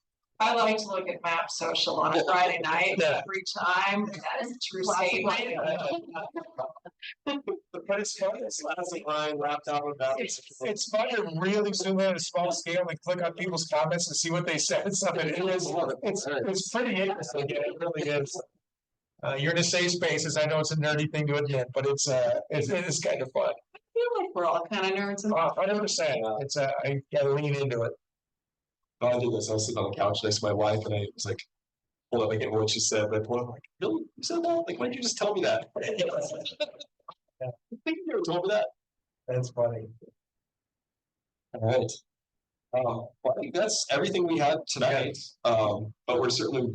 I like to look at Map Social on a Friday night Yeah. every time. That is a true statement. But it's fun. Ryan wrapped out with that. It's fun to really zoom in at a small scale and click on people's comments and see what they said and stuff. It's pretty interesting. Yeah, it really is. You're in a safe spaces. I know it's a nerdy thing to admit, but it is kind of fun. I feel like we're all kind of nerds. 100%. It's I gotta lean into it. I did this. I was sitting on the couch next to my wife, and I was like, "Hold up, I get what she said." But I pulled up, like, "Really? You said that? Like, why didn't you just tell me that?" I think you never told me that. That's funny. All right. Well, I think that's everything we had tonight. But we're certainly,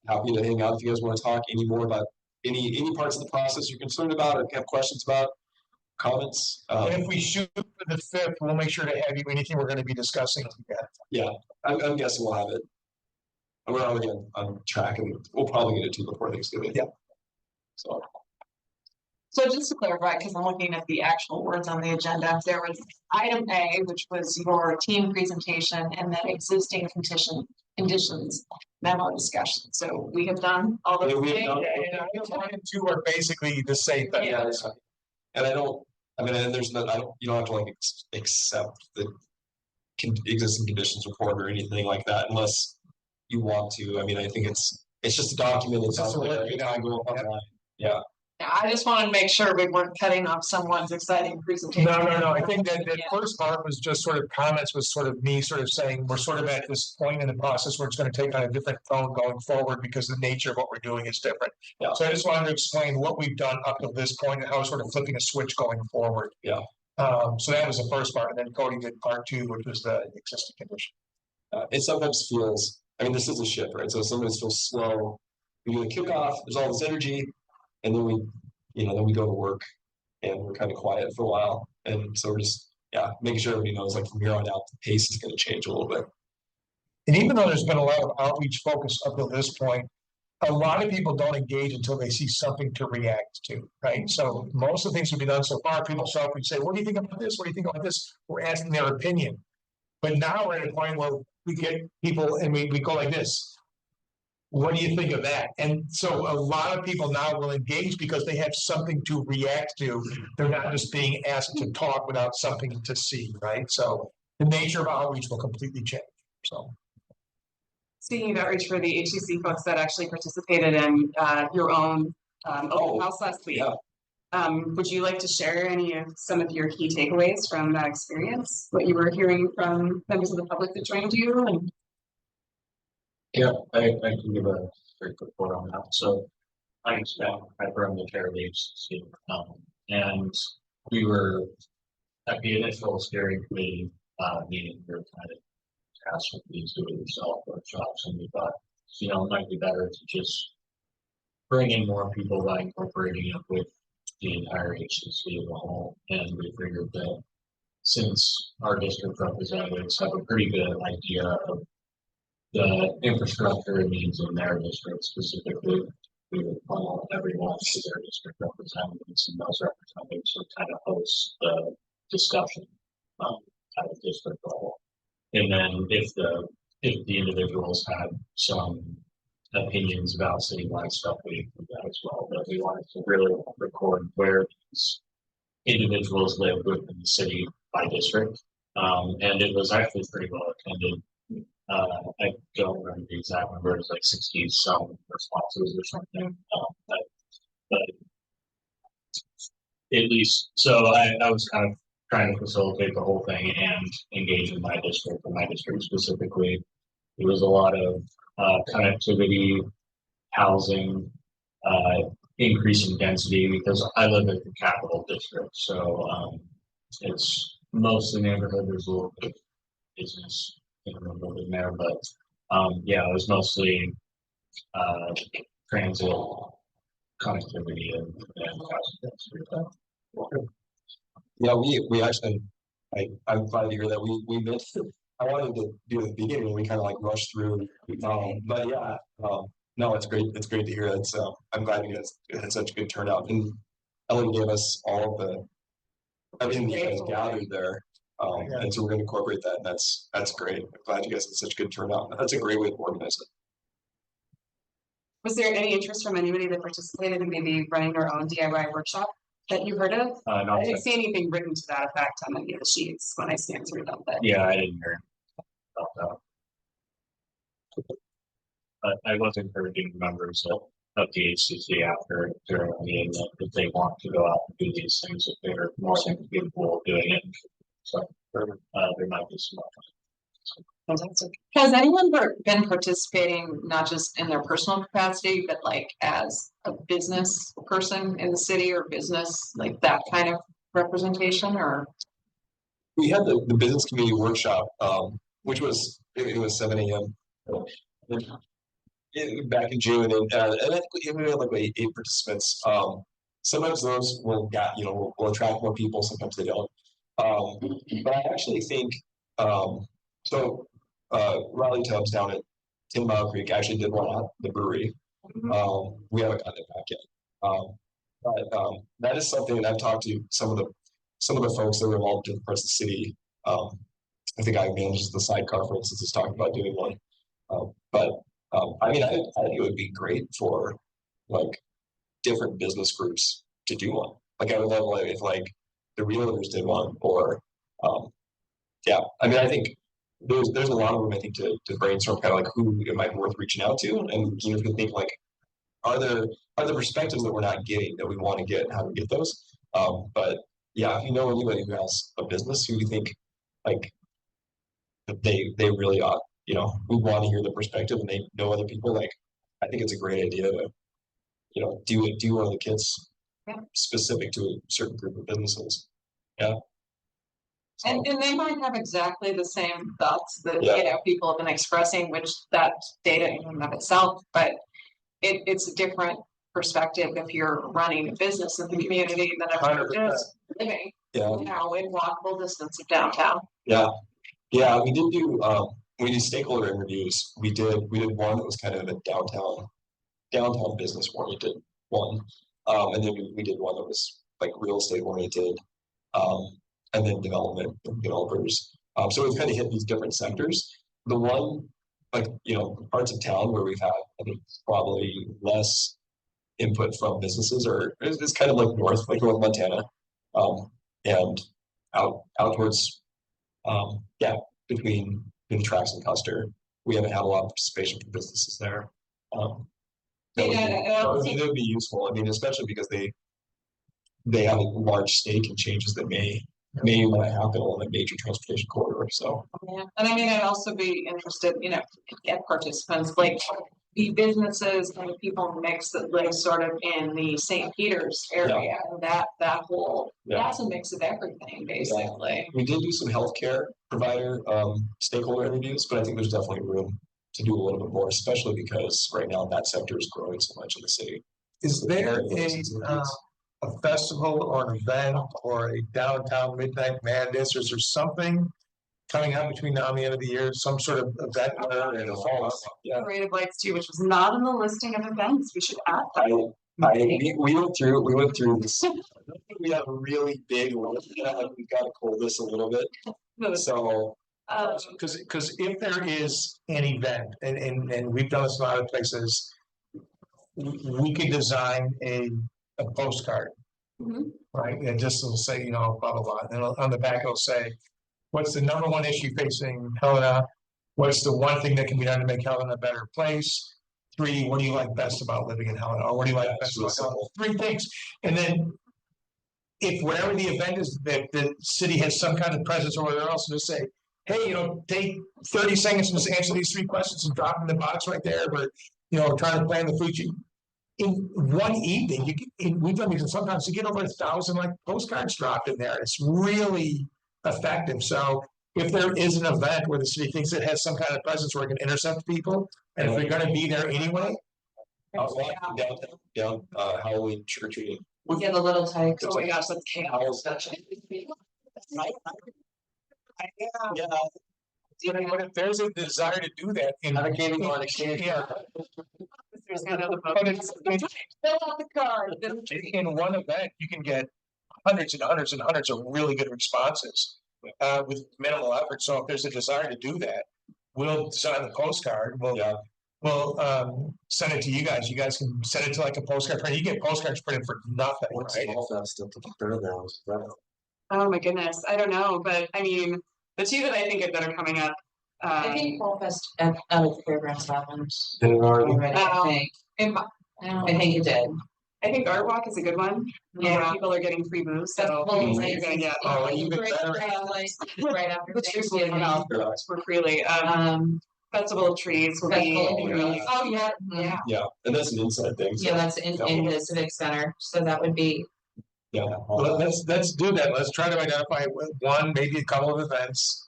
happy to hang out if you guys want to talk any more about any parts of the process you're concerned about or have questions about, comments. And if we shoot for the 5th, we'll make sure to have you anything we're going to be discussing. Yeah, I'm guessing we'll have it. And we're already on track, and we'll probably get it to you before Thanksgiving. Yeah. So just to clarify, because I'm looking at the actual words on the agenda, there was item A, which was your team presentation, and then existing conditions memo discussion. So we have done all those Yeah, we have things. done- And item 1 and 2 are basically the same thing. Yeah. And and there's no, you don't have to like accept the existing conditions report or anything like that unless you want to. I mean, I think it's just a document. It's Just a out there. working It's gonna go up online. Yeah. I just wanted to make sure we weren't cutting off someone's exciting presentation. No. I think that first part was just sort of comments, was sort of me sort of saying, we're sort of at this point in the process where it's going to take on a different tone going forward because the nature of what we're doing is different. Yeah. So I just wanted to explain what we've done up to this point and how we're sort of flipping a switch going forward. Yeah. So that was the first part, and then Cody did part 2, which was the existing condition. It sometimes feels, this is a shift, right? So sometimes feels slow. We do the kickoff, there's all this energy, and then we go to work and we're kind of quiet for a while. And so we're just, making sure everybody knows, like, from here on out, the pace is going to change a little bit. And even though there's been a lot of outreach focus up to this point, a lot of people don't engage until they see something to react to, right? So most of the things we've done so far, people show up and say, what do you think about this? What do you think about this? We're asking their opinion. But now we're at a point where we get people and we go like this. What do you think of that? And so a lot of people now will engage because they have something to react to. They're not just being asked to talk without something to see, right? So the nature of outreach will completely change, so. Speaking of outreach for the HCC folks that actually participated in your own open house last week. yeah. Would you like to share some of your key takeaways from that experience? What you were hearing from members of the public that joined you? And Yeah, I can give a very quick report on that. So I'm Scott Piper, I'm the chair of the HCC. And we were at the initial steering committee meeting, we were kind of tasked with these do-it-yourself workshops, and we thought, it might be better to just bring in more people by incorporating it with the entire HCC as a whole. And we figured that since our district representatives have a pretty good idea of the infrastructure needs in their district specifically, we would funnel everyone to their district representatives, and those representatives would kind of host the discussion at a district level. And then if the individuals had some opinions about citywide stuff, we include that as well. But we wanted to really record where these individuals live within the city by district. And it was actually pretty well attended. I don't remember the exact number, it was like 60 some responses or something. But at least, so I was kind of trying to facilitate the whole thing and engage in my district, and my district specifically. It was a lot of connectivity, housing, increasing density, because I live in the capital district, so it's mostly neighborhood. There's a little bit of business in there, but yeah, it was mostly transit, connectivity, and housing density. Yeah, we actually, I'm glad to hear that we missed it. I wanted to do it at the beginning, we kind of like rushed through, but yeah, no, it's great to hear that. So I'm glad you guys had such a good turnout, and Ellen gave us all of the everything you guys gathered there. And so we're going to incorporate that, and that's great. I'm glad you guys had such a good turnout. That's a great way to organize it. was there any interest from anybody that participated in maybe running their own DIY workshop that you heard of? I didn't see anything written to that effect on any of the sheets when I scanned through them, but. Yeah, I didn't hear about that. But I was encouraging members of the HCC after during the meeting that if they want to go out and do these things, if they're more than capable of doing it. So there might be some. Fantastic. Has anyone been participating, not just in their personal capacity, but like as a business person in the city or business, like that kind of representation, or? We had the business community workshop, which was, it was 7 a.m. Back in June, and I think we had like 8 participants. Sometimes those will attract more people, sometimes they don't. But I actually think, so Riley Tubbs down at 10 Mile Creek actually did one at the brewery. We haven't gotten it back yet. But that is something that I've talked to some of the folks that were involved in different parts of the city. I think I manages the sidecar, for instance, is talking about doing one. But I mean, I think it would be great for like different business groups to do one. Like I would love if like the realtors did one, or yeah. I mean, I think there's a lot of room, I think, to brainstorm kind of like who it might be worth reaching out to, and you know, think like, are there perspectives that we're not getting that we want to get, and how to get those? But yeah, if you know anybody who has a business who you think like they really ought, you know, we want to hear the perspective, and they know other people, like I think it's a great idea to, you know, do one of the kits specific to a certain group of businesses. Yeah. So, And they might have exactly the same thoughts that, you know, people have been expressing, which that data in and of itself, but it's a different perspective if you're running a business in the community than if you're just living, you know, in walkable distance of downtown. Yeah, we did do stakeholder interviews. We did one that was kind of a downtown downtown business oriented one. And then we did one that was like real estate oriented, and then development and developers. So we've kind of hit these different sectors. The one, like, parts of town where we've had, I think, probably less input from businesses, or it's kind of like north Montana, and out towards, between the tracks and Custer. We haven't had a lot of participation from businesses there. That would be useful. I mean, especially because they have a large stake in changes that may want to happen on a major transportation corridor. So Yeah, and I mean, I'd also be interested, get participants, like the businesses and the people mix that live sort of in the St. Peters area, that whole, that's a mix of everything, basically. we did do some healthcare provider stakeholder interviews, but I think there's definitely room to do a little bit more, especially because right now that sector is growing so much in the city. Is there a festival or an event or a downtown midnight madness, or is there something coming up between now and the end of the year, some sort of event in the fall? Yeah. Parade of Lights too, which was not on the listing of events. We should add that. We went through this. We have a really big one. We've got to pull this a little bit. So Because if there is an event, and we've done this in a lot of places, we could design a postcard. Right, and just will say, blah, blah, blah, and on the back it'll say, what's the number one issue facing Helena? What's the one thing that can be done to make Helena a better place? 3, what do you like best about living in Helena? Or what do you like best about Helena? 3 things. And then if whatever the event is, that the city has some kind of presence or whatever else, just say, hey, take 30 seconds and just answer these 3 questions and drop in the box right there. We're trying to plan the food. In one evening, we've done these, and sometimes you get over 1,000 postcards dropped in there. It's really effective. So if there is an event where the city thinks it has some kind of presence where it can intercept people, and if they're going to be there anyway, down Halloween trick or treating. We get a little tight. Oh my gosh, that's chaos. But if there's a desire to do that in Advocating on exchange. Fill out the card. In one event, you can get hundreds and hundreds and hundreds of really good responses with minimal effort. So if there's a desire to do that, we'll design the postcard. We'll send it to you guys. You guys can send it to a postcard print. You get postcards printed for nothing, right? Oh my goodness, I don't know, but I mean, the 2 that I think of that are coming up. I think Fall Fest out of Fairgrounds happened Did it already? already, I think it did. I think Art Walk is a good one. Yeah, people are getting free booze, so you're gonna get. Right after Thanksgiving. For freely. Festival of Trees will be. Oh, yeah, yeah. Yeah, and that's an inside thing. So. Yeah, that's in the Civic Center, so that would be. Yeah. Let's do that. Let's try to identify one, maybe a couple of events.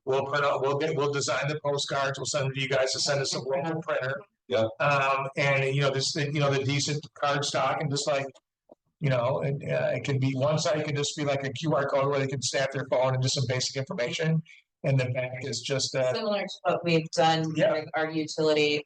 We'll print out, we'll design the postcards. We'll send them to you guys to send us a local printer. Yeah. And the decent card stock, and just it can be one side, it can just be like a QR code where they can snap their phone and just some basic information. And the back is just Similar to what we've done Yeah. with our utility,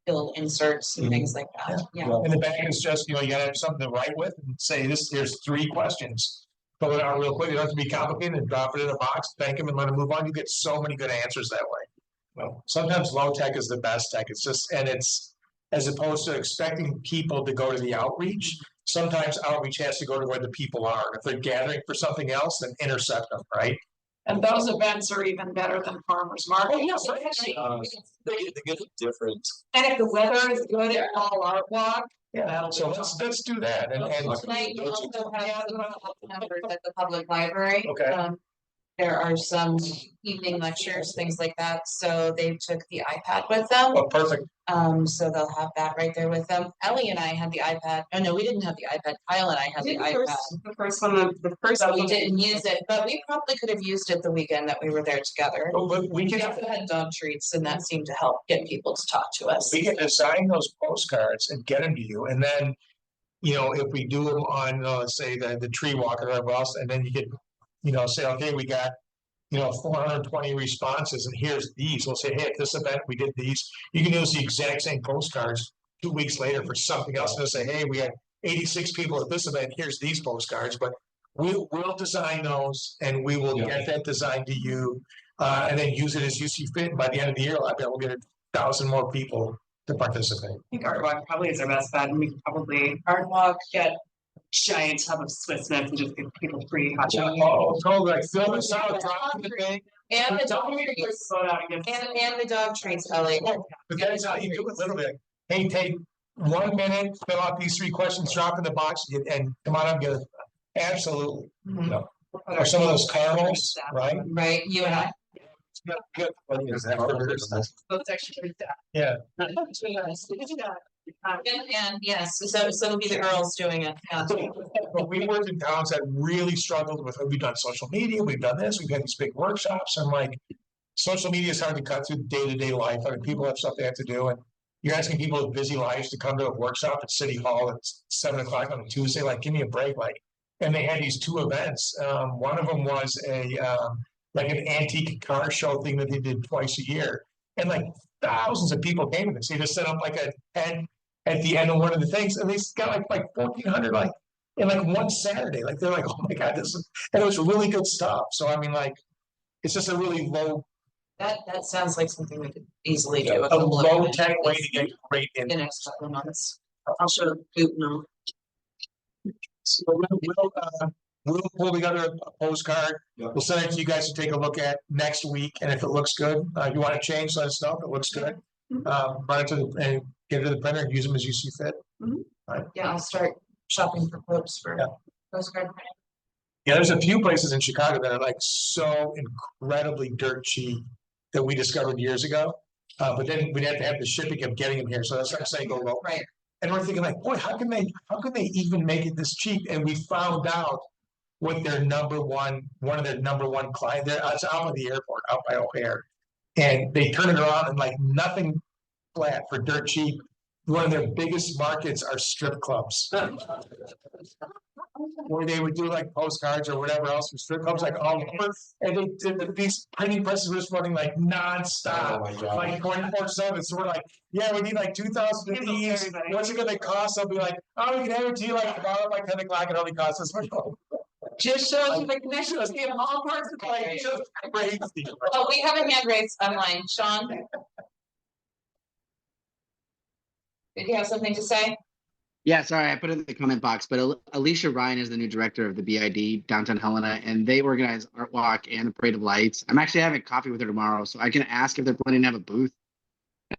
bill inserts and things like that, yeah. And the back is just, you gotta have something to write with and say, here's 3 questions. Fill it out real quick. It doesn't have to be complicated, and drop it in a box, thank them and let them move on. You get so many good answers that way. Well, sometimes low tech is the best tech. It's as opposed to expecting people to go to the outreach, sometimes outreach has to go to where the people are. If they're gathering for something else, then intercept them, right? And those events are even better than farmers market. They get a different. And if the weather is good at Fall Art Walk. Yeah, so let's do that. And Tonight, we also have members at the public library. Okay. There are some evening lectures, things like that, so they took the iPad with them. Oh, perfect. So they'll have that right there with them. Ellie and I had the iPad. Oh, no, we didn't have the iPad. Kyle and I had the iPad. The first one. So we didn't use it, but we probably could have used it the weekend that we were there together. Oh, but we We can also had dog treats, and that seemed to help get people to talk to us. we can design those postcards and get them to you, and then, if we do them on, let's say the tree walk or whatever else, and then you could, say, okay, we got, 420 responses, and here's these. We'll say, hey, at this event, we did these. You can use the exact same postcards 2 weeks later for something else, and they'll say, hey, we had 86 people at this event, here's these postcards, but we'll design those and we will get that design to you. And then use it as you see fit. By the end of the year, I bet we'll get 1,000 more people to participate. I think Art Walk probably is our best bet, and we could probably Art Walk, get giant tub of Swiss Miss and just give people free hot chocolate. Oh, totally, like fill this out, drop the thing. And the Don't dog we treats, just vote out and get- and the dog treats, Ellie. But that's how you do it a little bit. Hey, take 1 minute, fill out these 3 questions, drop in the box, and come on up, get it. Absolutely. Mhm. Or some of those caramels, right? Right, you and I. Good. Is that what it is? Those extra free stuff. Yeah. And yes, so it'll be the girls doing it. Yeah. But we worked in towns that really struggled with, we've done social media, we've done this, we've had these big workshops, and like, social media is hard to cut through day-to-day life. I mean, people have stuff they have to do, and you're asking people with busy lives to come to a workshop at City Hall at 7 o'clock on a Tuesday, like, give me a break, like, and they had these 2 events. One of them was like an antique car show thing that they did twice a year. And like thousands of people came to this. They just set up like a tent at the end of one of the things, and they got like 1,400 like in like one Saturday. Like they're like, oh my God, this is, and it was really good stuff. So I mean, like, it's just a really low That sounds like something we could easily do. a low tech way to get great in. The next couple of months. I'll show Putin. So we'll pull together a postcard. Yeah. We'll send it to you guys to take a look at next week, and if it looks good, if you want to change, let us know. If it looks good, run it to the and get it to the printer and use them as you see fit. Yeah, I'll start shopping for quotes for Yeah. postcard printing. Yeah, there's a few places in Chicago that are like so incredibly dirt cheap that we discovered years ago. But then we'd have to have the shipping of getting them here. So that's what I'm saying, go low. Right. And we're thinking like, boy, how can they even make it this cheap? And we found out what one of their number one client there, it's out of the airport, out by O'Hare. And they turn it around and like nothing flat for dirt cheap. One of their biggest markets are strip clubs. Where they would do like postcards or whatever else for strip clubs, like all over. And they did these printing presses were just running like nonstop. Oh my God. Like 24/7. So we're like, yeah, we need like 2,000 of these. What's it gonna cost? I'll be like, oh, we can have it to you like tomorrow by 10 o'clock. It only costs us much. Just shows you the connection between all parts of Like life. just crazy. Oh, we have a hand raised online. Sean? Did you have something to say? Yeah, sorry, I put it in the comment box, but Alicia Ryan is the new director of the BID downtown Helena, and they organize Art Walk and the Parade of Lights. I'm actually having coffee with her tomorrow, so I can ask if they're planning to have a booth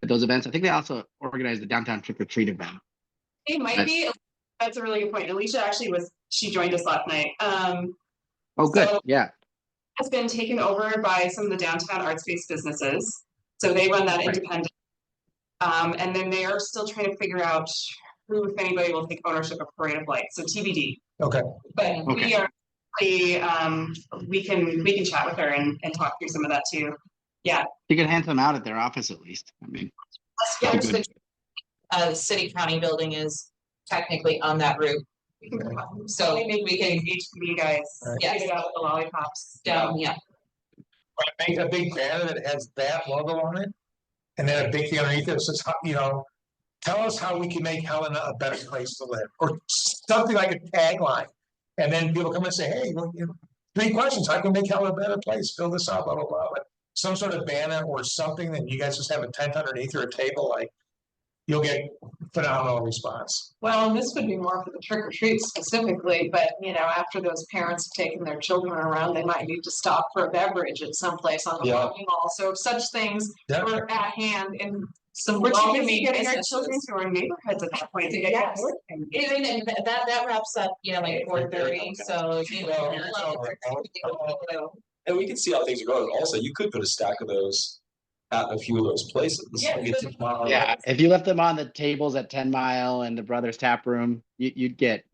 at those events. I think they also organize the downtown trick or treat event. It might be, that's a really good point. Alicia actually she joined us last night. Oh, good. So- Yeah. Has been taken over by some of the downtown art space businesses. So they run that Right. independent. And then they are still trying to figure out who, if anybody, will take ownership of Parade of Lights, so TBD. Okay. But we are, we can chat with her and talk through some of that too. You can hand them out at their office at least. I mean, Yeah, Very good. the city county building is technically on that route. So Maybe we can, HPV guys, Right. get it out with the lollipops. down, yeah. Make a big banner that has that logo on it. And then a big thing underneath it that says, tell us how we can make Helena a better place to live, or something like a tagline. And then people come and say, hey, well, 3 questions, how can we make Helena a better place? Fill this out, blah, blah, blah. But some sort of banner or something, then you guys just have a tent underneath or a table, like, you'll get phenomenal response. Well, and this would be more for the trick or treat specifically, but after those parents have taken their children around, they might need to stop for a beverage at some place on the Yeah. walking mall. So if such things Yeah. were at hand in some We're trying to welcoming getting our businesses. children to our neighborhoods at that point to get. Yes. Even and that wraps up, like 4:30, so you know. And we can see how things are going. Also, you could put a stack of those at a few of those places. Yeah. yeah, if you left them on the tables at 10 Mile and the Brothers Tap Room, you'd get.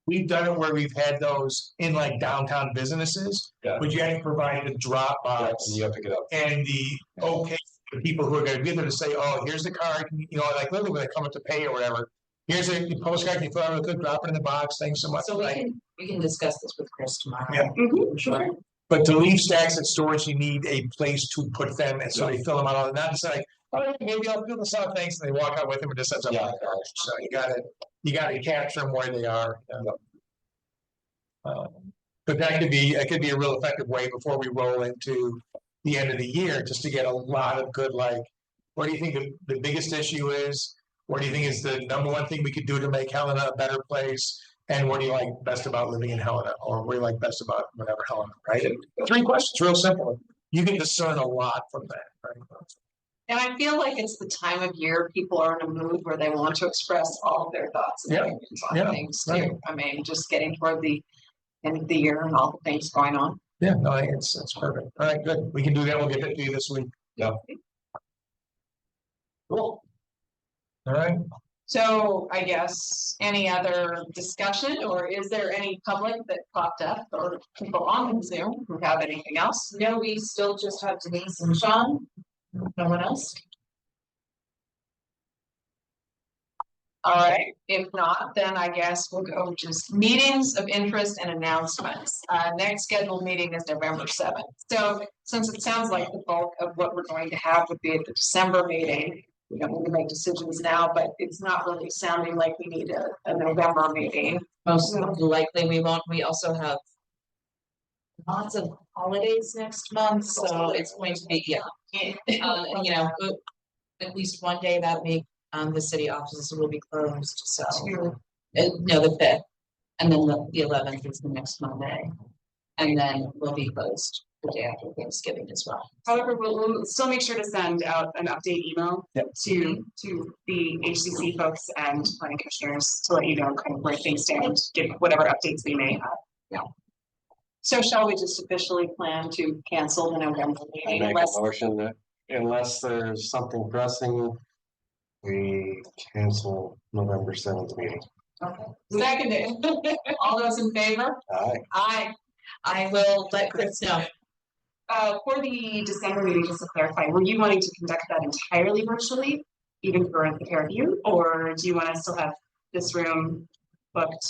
We've done it where we've had those in like downtown businesses, Yeah. but you have to provide the drop Yeah, box and you gotta pick it up. and the okay, for people who are gonna be there to say, oh, here's the card, like literally when they come up to pay or whatever. Here's a postcard, you fill out real quick, drop it in the box, thanks so much. So we can discuss this with Chris tomorrow. Yeah. Sure. But to leave stacks at stores, you need a place to put them, and so they fill them out, not just like, all right, maybe I'll fill this out, thanks, and they walk out with him and just sends up. Yeah. So you gotta capture them where they are. But it could be a real effective way before we roll into the end of the year, just to get a lot of good, like, what do you think the biggest issue is? What do you think is the number one thing we could do to make Helena a better place? And what do you like best about living in Helena? Or what do you like best about whatever Helena, right? And 3 questions, real simple. You can discern a lot from that, right? And I feel like it's the time of year people are in a mood where they want to express all of their thoughts and Yeah, opinions on yeah, things right. too. I mean, just getting toward the end of the year and all the things going on. Yeah, no, I think it's perfect. All right, good. We can do that. We'll get that to you this week. Yeah. Cool. All right. So I guess any other discussion, or is there any public that popped up or people on Zoom who have anything else? No, we still just have Denise and Sean. No one else? All right, if not, then I guess we'll go just meetings of interest and announcements. Next scheduled meeting is November 7th. So since it sounds like the bulk of what we're going to have would be at the December meeting, we don't need to make decisions now, but it's not really sounding like we need a November meeting. Most likely we won't. We also have lots of holidays next month, so it's going to be, you know, at least one day that week, the city offices will be closed, so. No, the 5th, and then the 11th is the next Monday. And then we'll be closed the day after Thanksgiving as well. However, we'll still make sure to send out an update email Yep. to the HCC folks and planning commissioners to let you know kind of where things stand, give whatever updates we may have. So shall we just officially plan to cancel the November I meeting make unless a motion that unless there's something pressing, we cancel November 7th meeting. seconded? All those in favor? Aye. Aye. I will let Chris know. For the December meeting, just to clarify, were you wanting to conduct that entirely virtually, even for the pair of you, or do you want to still have this room booked?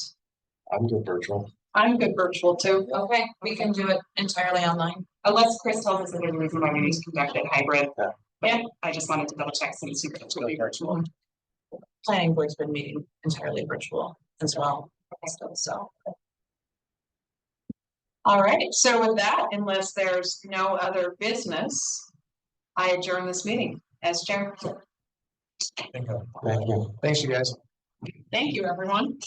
I'm good virtual. I'm good virtual too. Okay, we can do it entirely online. Unless Chris tells us that there's a reason why we need to conduct it hybrid. Yeah. Yeah, I just wanted to double check since you're going to be virtual. Planning board's been meeting entirely virtual as well. So. All right, so with that, unless there's no other business, I adjourn this meeting as chair. Thank you. Thanks, you guys. Thank you, everyone.